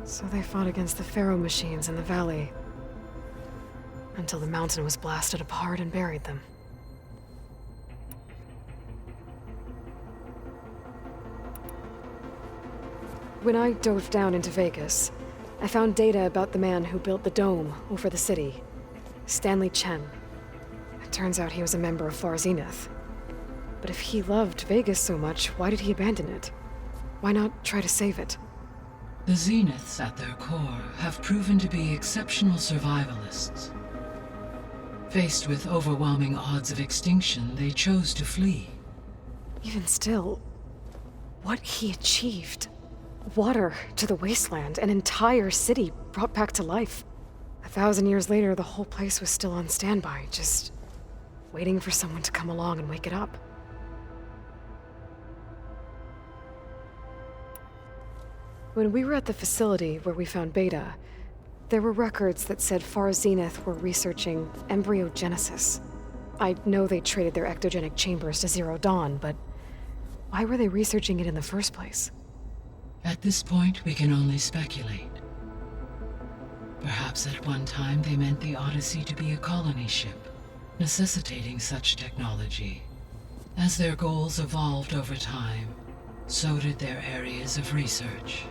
[SPEAKER 2] So they fought against the Pharaoh machines in the valley, until the mountain was blasted apart and buried them. When I dove down into Vegas, I found data about the man who built the dome over the city, Stanley Chen. It turns out he was a member of Far Zenith. But if he loved Vegas so much, why did he abandon it? Why not try to save it?
[SPEAKER 4] The Zeniths at their core have proven to be exceptional survivalists. Faced with overwhelming odds of extinction, they chose to flee.
[SPEAKER 2] Even still, what he achieved. Water to the wasteland, an entire city brought back to life. 1,000 years later, the whole place was still on standby, just waiting for someone to come along and wake it up. When we were at the facility where we found Beta, there were records that said Far Zenith were researching embryogenesis. I know they traded their ectogenic chambers to Zero Dawn, but why were they researching it in the first place?
[SPEAKER 4] At this point, we can only speculate. Perhaps at one time they meant the Odyssey to be a colony ship, necessitating such technology. As their goals evolved over time, so did their areas of research.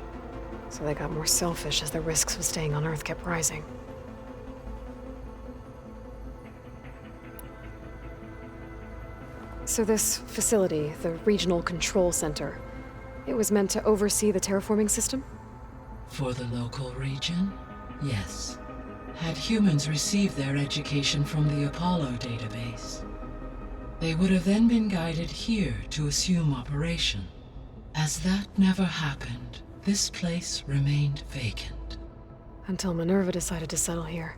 [SPEAKER 2] So they got more selfish as the risks of staying on Earth kept rising. So this facility, the Regional Control Center, it was meant to oversee the terraforming system?
[SPEAKER 4] For the local region, yes. Had humans received their education from the Apollo database, they would have then been guided here to assume operation. As that never happened, this place remained vacant.
[SPEAKER 2] Until Minerva decided to settle here.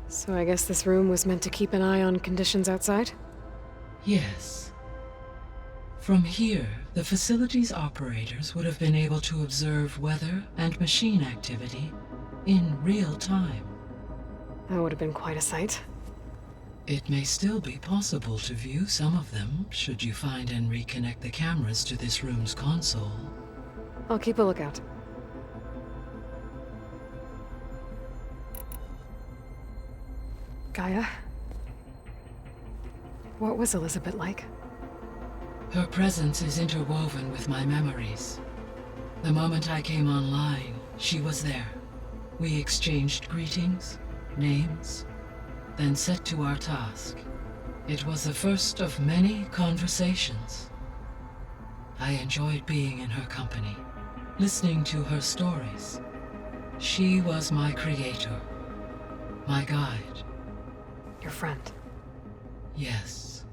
[SPEAKER 2] So I guess this room was meant to keep an eye on conditions outside?
[SPEAKER 4] Yes. From here, the facility's operators would have been able to observe weather and machine activity in real time.
[SPEAKER 2] That would have been quite a sight.
[SPEAKER 4] It may still be possible to view some of them, should you find and reconnect the cameras to this room's console.
[SPEAKER 2] I'll keep a lookout. Gaia? What was Elizabeth like?
[SPEAKER 4] Her presence is interwoven with my memories. The moment I came online, she was there. We exchanged greetings, names, then set to our task. It was the first of many conversations. I enjoyed being in her company, listening to her stories. She was my creator, my guide.
[SPEAKER 2] Your friend.
[SPEAKER 4] Yes.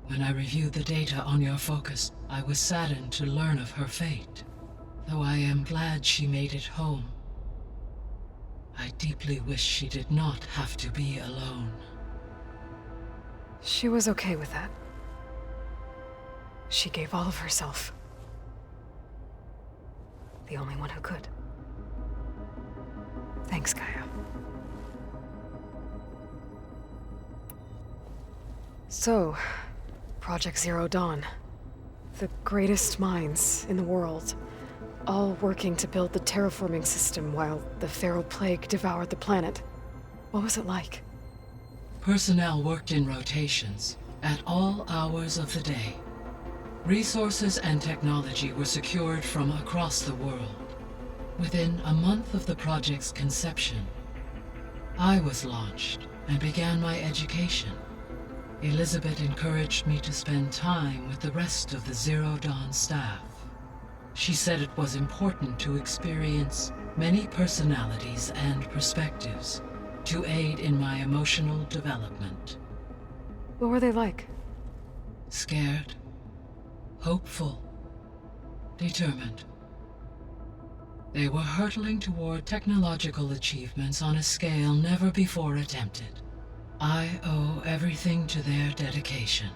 [SPEAKER 4] When I reviewed the data on your focus, I was saddened to learn of her fate, though I am glad she made it home. I deeply wish she did not have to be alone.
[SPEAKER 2] She was okay with that. She gave all of herself. The only one who could. Thanks, Gaia. So, Project Zero Dawn. The greatest minds in the world, all working to build the terraforming system while the Feral Plague devoured the planet. What was it like?
[SPEAKER 4] Personnel worked in rotations, at all hours of the day. Resources and technology were secured from across the world. Within a month of the project's conception, I was launched and began my education. Elizabeth encouraged me to spend time with the rest of the Zero Dawn staff. She said it was important to experience many personalities and perspectives to aid in my emotional development.
[SPEAKER 2] What were they like?
[SPEAKER 4] Scared, hopeful, determined. They were hurtling toward technological achievements on a scale never before attempted. I owe everything to their dedication.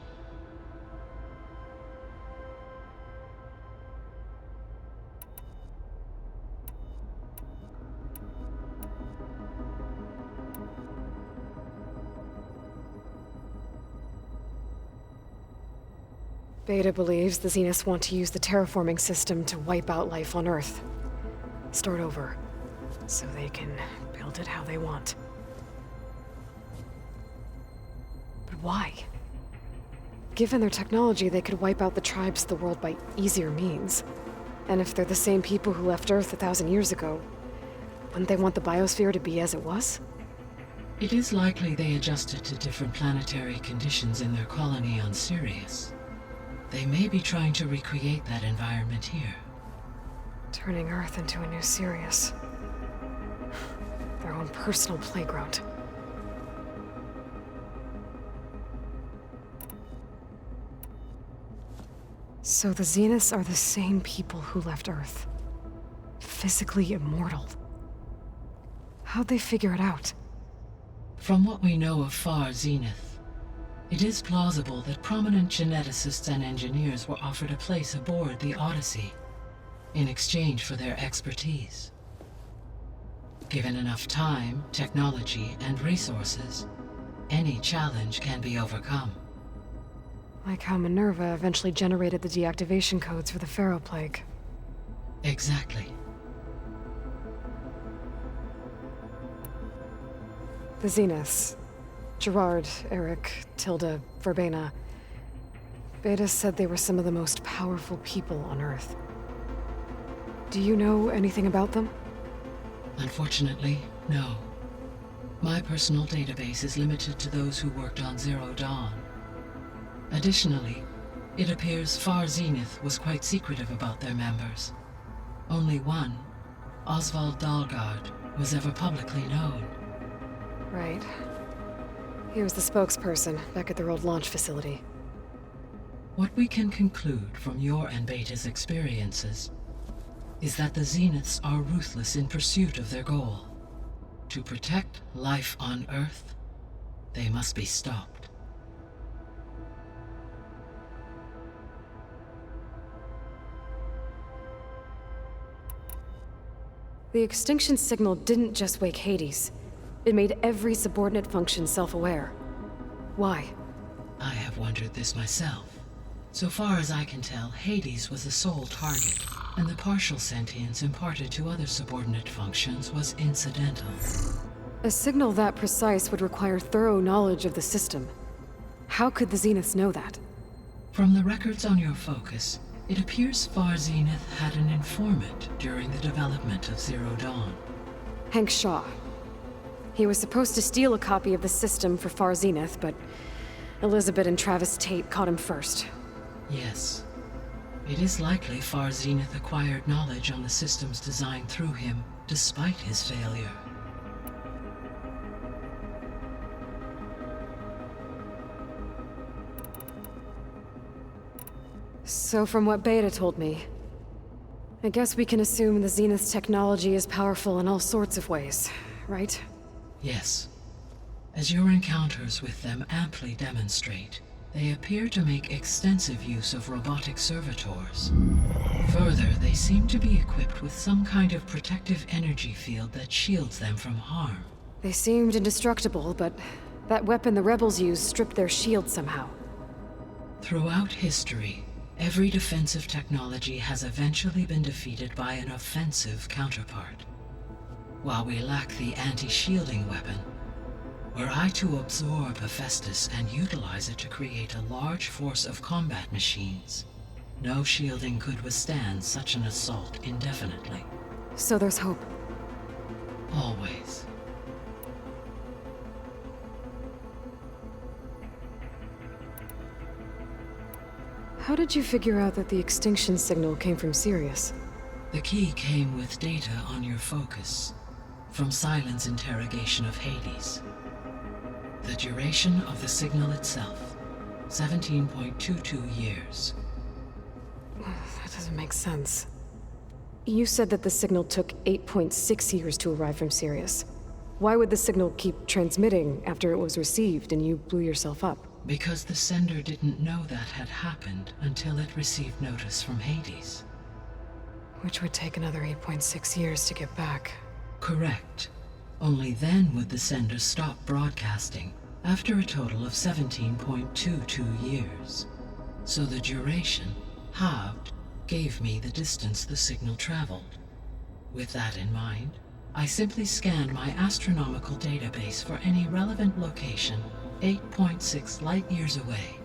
[SPEAKER 2] Beta believes the Zeniths want to use the terraforming system to wipe out life on Earth. Start over, so they can build it how they want. But why? Given their technology, they could wipe out the tribes of the world by easier means. And if they're the same people who left Earth 1,000 years ago, wouldn't they want the biosphere to be as it was?
[SPEAKER 4] It is likely they adjusted to different planetary conditions in their colony on Sirius. They may be trying to recreate that environment here.
[SPEAKER 2] Turning Earth into a new Sirius. Their own personal playground. So the Zeniths are the same people who left Earth. Physically immortal. How'd they figure it out?
[SPEAKER 4] From what we know of Far Zenith, it is plausible that prominent geneticists and engineers were offered a place aboard the Odyssey in exchange for their expertise. Given enough time, technology, and resources, any challenge can be overcome.
[SPEAKER 2] Like how Minerva eventually generated the deactivation codes for the Feral Plague.
[SPEAKER 4] Exactly.
[SPEAKER 2] The Zeniths. Gerard, Eric, Tilda, Verbena. Beta said they were some of the most powerful people on Earth. Do you know anything about them?
[SPEAKER 4] Unfortunately, no. My personal database is limited to those who worked on Zero Dawn. Additionally, it appears Far Zenith was quite secretive about their members. Only one, Oswald Dahlgard, was ever publicly known.
[SPEAKER 2] Right. He was the spokesperson back at their old launch facility.
[SPEAKER 4] What we can conclude from your and Beta's experiences is that the Zeniths are ruthless in pursuit of their goal. To protect life on Earth, they must be stopped.
[SPEAKER 2] The extinction signal didn't just wake Hades. It made every subordinate function self-aware. Why?
[SPEAKER 4] I have wondered this myself. So far as I can tell, Hades was the sole target, and the partial sentience imparted to other subordinate functions was incidental.
[SPEAKER 2] A signal that precise would require thorough knowledge of the system. How could the Zeniths know that?
[SPEAKER 4] From the records on your focus, it appears Far Zenith had an informant during the development of Zero Dawn.
[SPEAKER 2] Hank Shaw. He was supposed to steal a copy of the system for Far Zenith, but Elizabeth and Travis Tate caught him first.
[SPEAKER 4] Yes. It is likely Far Zenith acquired knowledge on the system's design through him, despite his failure.
[SPEAKER 2] So from what Beta told me, I guess we can assume the Zenith's technology is powerful in all sorts of ways, right?
[SPEAKER 4] Yes. As your encounters with them amply demonstrate, they appear to make extensive use of robotic servitors. Further, they seem to be equipped with some kind of protective energy field that shields them from harm.
[SPEAKER 2] They seemed indestructible, but that weapon the rebels used stripped their shield somehow.
[SPEAKER 4] Throughout history, every defensive technology has eventually been defeated by an offensive counterpart. While we lack the anti-shielding weapon, were I to absorb Hephaestus and utilize it to create a large force of combat machines, no shielding could withstand such an assault indefinitely.
[SPEAKER 2] So there's hope.
[SPEAKER 4] Always.
[SPEAKER 2] How did you figure out that the extinction signal came from Sirius?
[SPEAKER 4] The key came with data on your focus, from Silent's interrogation of Hades. The duration of the signal itself, 17.22 years.
[SPEAKER 2] That doesn't make sense. You said that the signal took 8.6 years to arrive from Sirius. Why would the signal keep transmitting after it was received and you blew yourself up?
[SPEAKER 4] Because the sender didn't know that had happened until it received notice from Hades.
[SPEAKER 2] Which would take another 8.6 years to get back.
[SPEAKER 4] Correct. Only then would the sender stop broadcasting, after a total of 17.22 years. So the duration, halved, gave me the distance the signal traveled. With that in mind, I simply scanned my astronomical database for any relevant location 8.6 light-years away.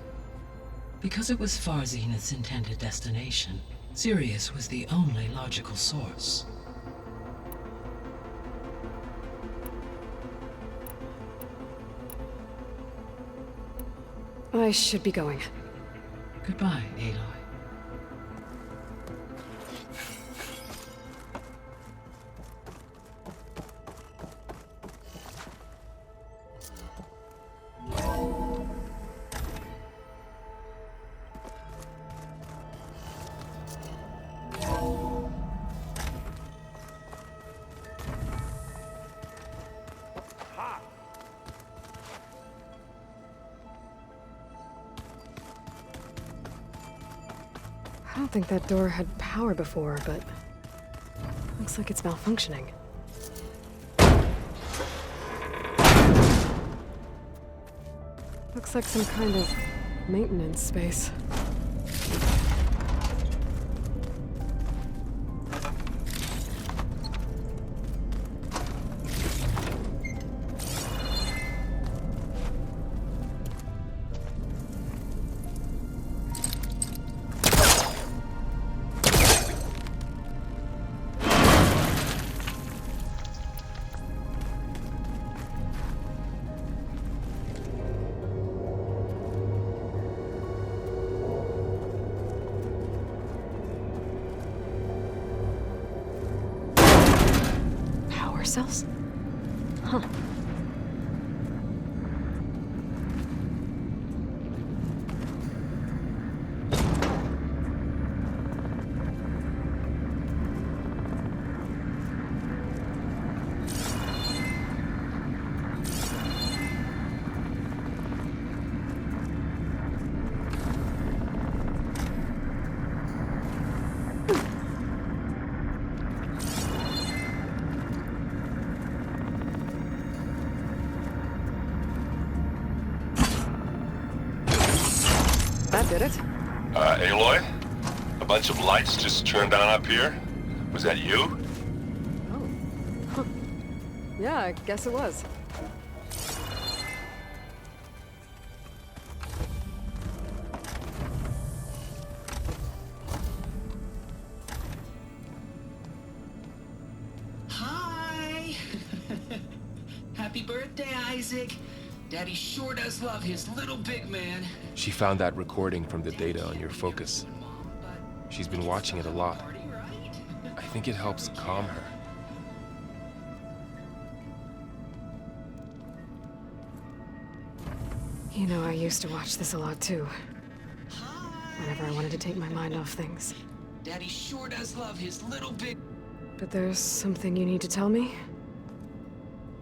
[SPEAKER 4] Because it was Far Zenith's intended destination, Sirius was the only logical source.
[SPEAKER 2] I should be going.
[SPEAKER 4] Goodbye, Aloy.
[SPEAKER 2] I don't think that door had power before, but looks like it's malfunctioning. Looks like some kind of maintenance space. cells? Huh. That did it.
[SPEAKER 3] Aloy? A bunch of lights just turned on up here? Was that you?
[SPEAKER 2] Oh. Huh. Yeah, I guess it was.
[SPEAKER 8] Hi! Happy birthday, Isaac. Daddy sure does love his little big man.
[SPEAKER 1] She found that recording from the data on your focus. She's been watching it a lot. I think it helps calm her.
[SPEAKER 2] You know, I used to watch this a lot too. Whenever I wanted to take my mind off things.
[SPEAKER 8] Daddy sure does love his little big...
[SPEAKER 2] But there's something you need to tell me?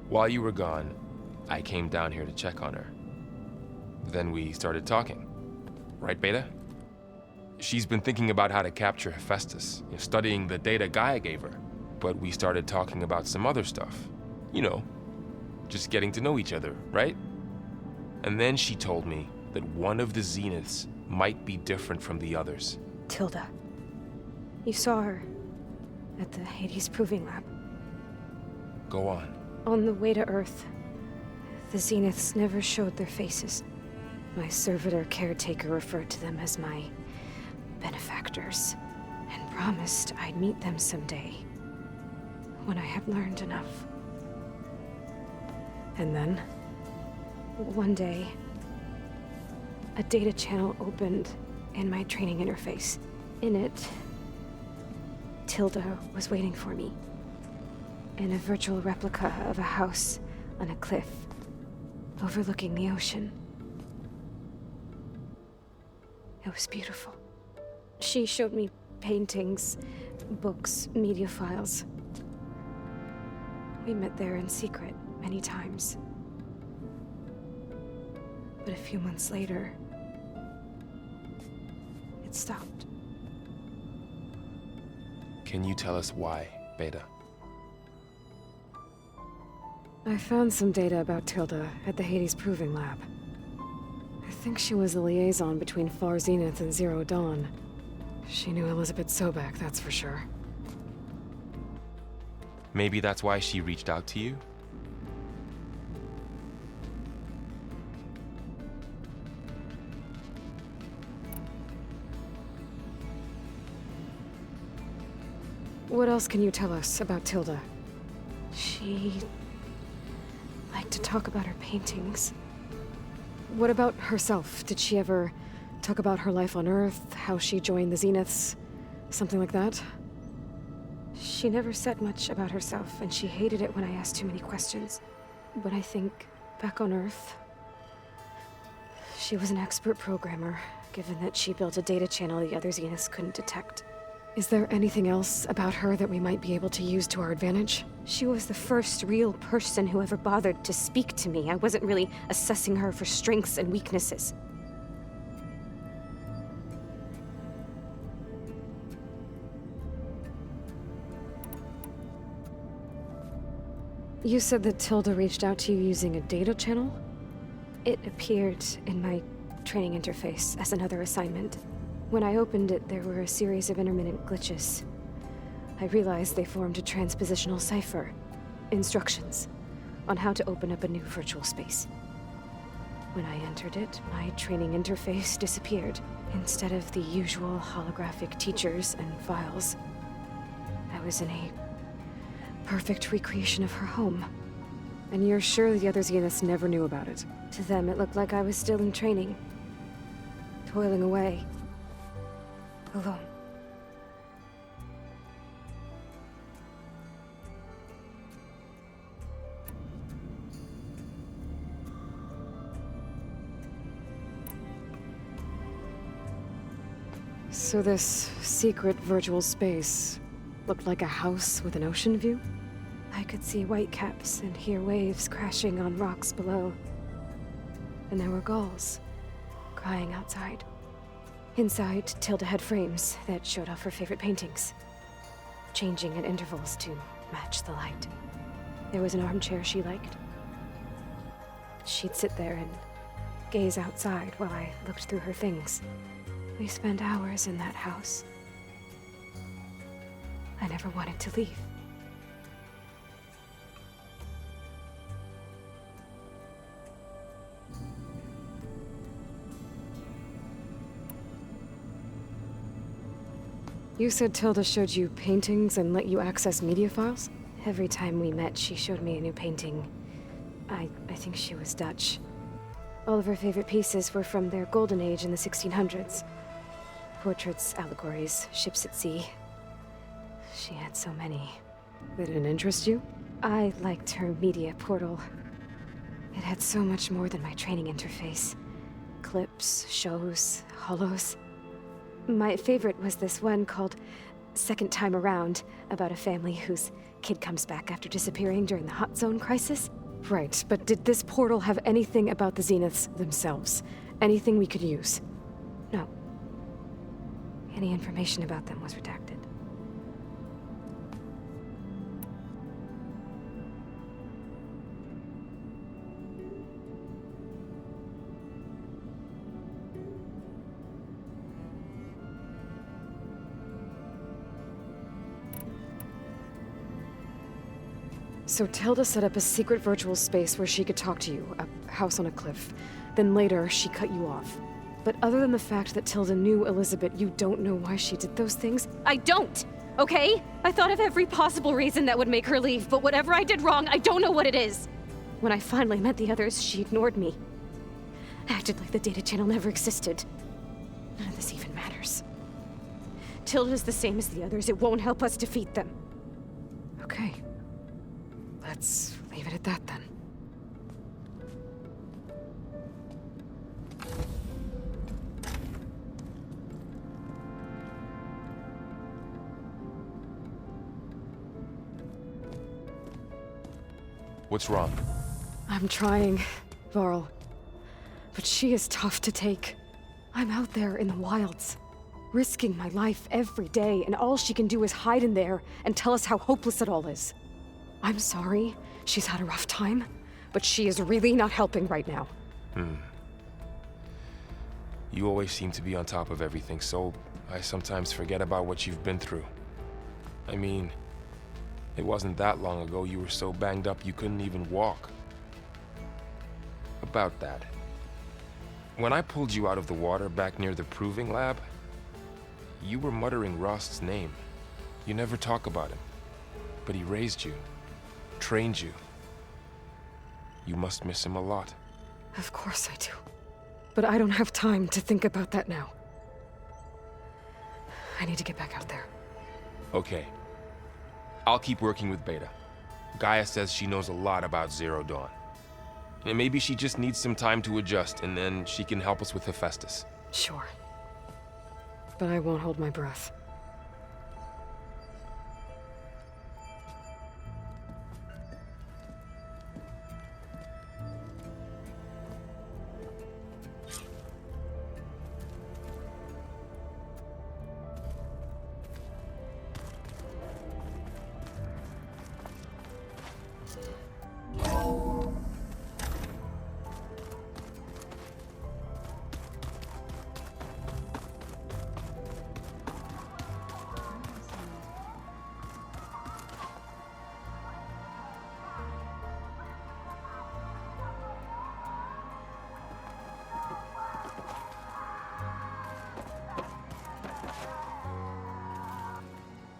[SPEAKER 1] While you were gone, I came down here to check on her. Then we started talking. Right, Beta? She's been thinking about how to capture Hephaestus, studying the data Gaia gave her. But we started talking about some other stuff. You know, just getting to know each other, right? And then she told me that one of the Zeniths might be different from the others.
[SPEAKER 2] Tilda. You saw her at the Hades Proving Lab.
[SPEAKER 1] Go on.
[SPEAKER 2] On the way to Earth, the Zeniths never showed their faces. My servitor caretaker referred to them as my benefactors, and promised I'd meet them someday, when I had learned enough. And then, one day, a data channel opened in my training interface. In it, Tilda was waiting for me, in a virtual replica of a house on a cliff overlooking the ocean. It was beautiful. She showed me paintings, books, media files. We met there in secret many times. But a few months later, it stopped.
[SPEAKER 1] Can you tell us why, Beta?
[SPEAKER 2] I found some data about Tilda at the Hades Proving Lab. I think she was a liaison between Far Zenith and Zero Dawn. She knew Elizabeth Sobek, that's for sure.
[SPEAKER 1] Maybe that's why she reached out to you?
[SPEAKER 2] What else can you tell us about Tilda? She liked to talk about her paintings. What about herself? Did she ever talk about her life on Earth, how she joined the Zeniths, something like that? She never said much about herself, and she hated it when I asked too many questions. But I think, back on Earth, she was an expert programmer, given that she built a data channel the other Zeniths couldn't detect. Is there anything else about her that we might be able to use to our advantage? She was the first real person who ever bothered to speak to me. I wasn't really assessing her for strengths and weaknesses. You said that Tilda reached out to you using a data channel? It appeared in my training interface as another assignment. When I opened it, there were a series of intermittent glitches. I realized they formed a transpositional cipher. Instructions on how to open up a new virtual space. When I entered it, my training interface disappeared. Instead of the usual holographic teachers and files, I was in a perfect recreation of her home. And you're sure the other Zeniths never knew about it? To them, it looked like I was still in training, toiling away. Alone. So this secret virtual space looked like a house with an ocean view? I could see whitecaps and hear waves crashing on rocks below. And there were gulls crying outside. Inside, Tilda had frames that showed off her favorite paintings, changing at intervals to match the light. There was an armchair she liked. She'd sit there and gaze outside while I looked through her things. We spent hours in that house. I never wanted to leave. You said Tilda showed you paintings and let you access media files? Every time we met, she showed me a new painting. I think she was Dutch. All of her favorite pieces were from their golden age in the 1600s. Portraits, allegories, ships at sea. She had so many. They didn't interest you? I liked her media portal. It had so much more than my training interface. Clips, shows, holos. My favorite was this one called Second Time Around, about a family whose kid comes back after disappearing during the Hot Zone crisis. Right, but did this portal have anything about the Zeniths themselves? Anything we could use? No. Any information about them was redacted. So Tilda set up a secret virtual space where she could talk to you, a house on a cliff. Then later, she cut you off. But other than the fact that Tilda knew Elizabeth, you don't know why she did those things?
[SPEAKER 9] I don't! Okay? I thought of every possible reason that would make her leave, but whatever I did wrong, I don't know what it is. When I finally met the others, she ignored me. Acted like the data channel never existed. None of this even matters. Tilda's the same as the others. It won't help us defeat them.
[SPEAKER 2] Okay. Let's leave it at that then.
[SPEAKER 1] What's wrong?
[SPEAKER 2] I'm trying, Varl. But she is tough to take. I'm out there in the wilds, risking my life every day, and all she can do is hide in there and tell us how hopeless it all is. I'm sorry, she's had a rough time, but she is really not helping right now.
[SPEAKER 1] You always seem to be on top of everything, so I sometimes forget about what you've been through. I mean, it wasn't that long ago you were so banged up you couldn't even walk. About that. When I pulled you out of the water back near the proving lab, you were muttering Rost's name. You never talk about him, but he raised you. Trained you. You must miss him a lot.
[SPEAKER 2] Of course I do. But I don't have time to think about that now. I need to get back out there.
[SPEAKER 1] Okay. I'll keep working with Beta. Gaia says she knows a lot about Zero Dawn. And maybe she just needs some time to adjust, and then she can help us with Hephaestus.
[SPEAKER 2] Sure. But I won't hold my breath.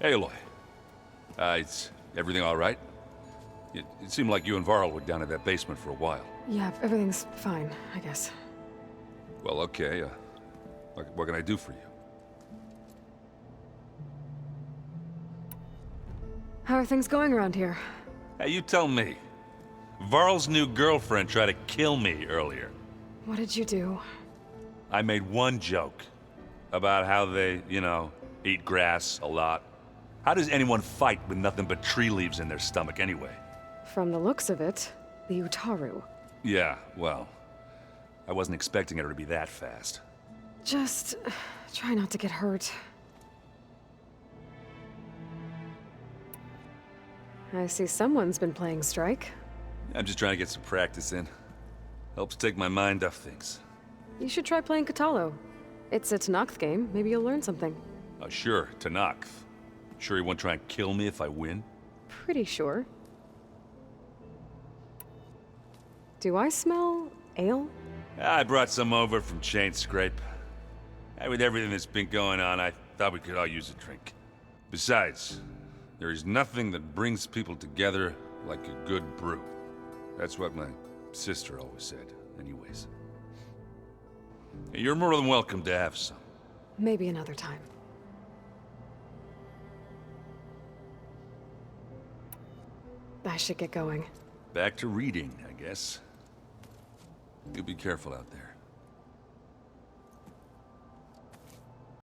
[SPEAKER 3] Hey, Aloy. Is everything all right? It seemed like you and Varl were down in that basement for a while.
[SPEAKER 2] Yeah, everything's fine, I guess.
[SPEAKER 3] Well, okay. What can I do for you?
[SPEAKER 2] How are things going around here?
[SPEAKER 3] Hey, you tell me. Varl's new girlfriend tried to kill me earlier.
[SPEAKER 2] What did you do?
[SPEAKER 3] I made one joke. About how they, you know, eat grass a lot. How does anyone fight with nothing but tree leaves in their stomach anyway?
[SPEAKER 2] From the looks of it, the Utaru.
[SPEAKER 3] Yeah, well, I wasn't expecting her to be that fast.
[SPEAKER 2] Just try not to get hurt. I see someone's been playing Strike.
[SPEAKER 3] I'm just trying to get some practice in. Helps take my mind off things.
[SPEAKER 2] You should try playing Katalo. It's a Tenakth game. Maybe you'll learn something.
[SPEAKER 3] Sure, Tenakth. Sure he won't try and kill me if I win?
[SPEAKER 2] Pretty sure. Do I smell ale?
[SPEAKER 3] I brought some over from Chain Scrape. With everything that's been going on, I thought we could all use a drink. Besides, there is nothing that brings people together like a good brew. That's what my sister always said, anyways. You're more than welcome to have some.
[SPEAKER 2] Maybe another time. I should get going.
[SPEAKER 3] Back to reading, I guess. You be careful out there.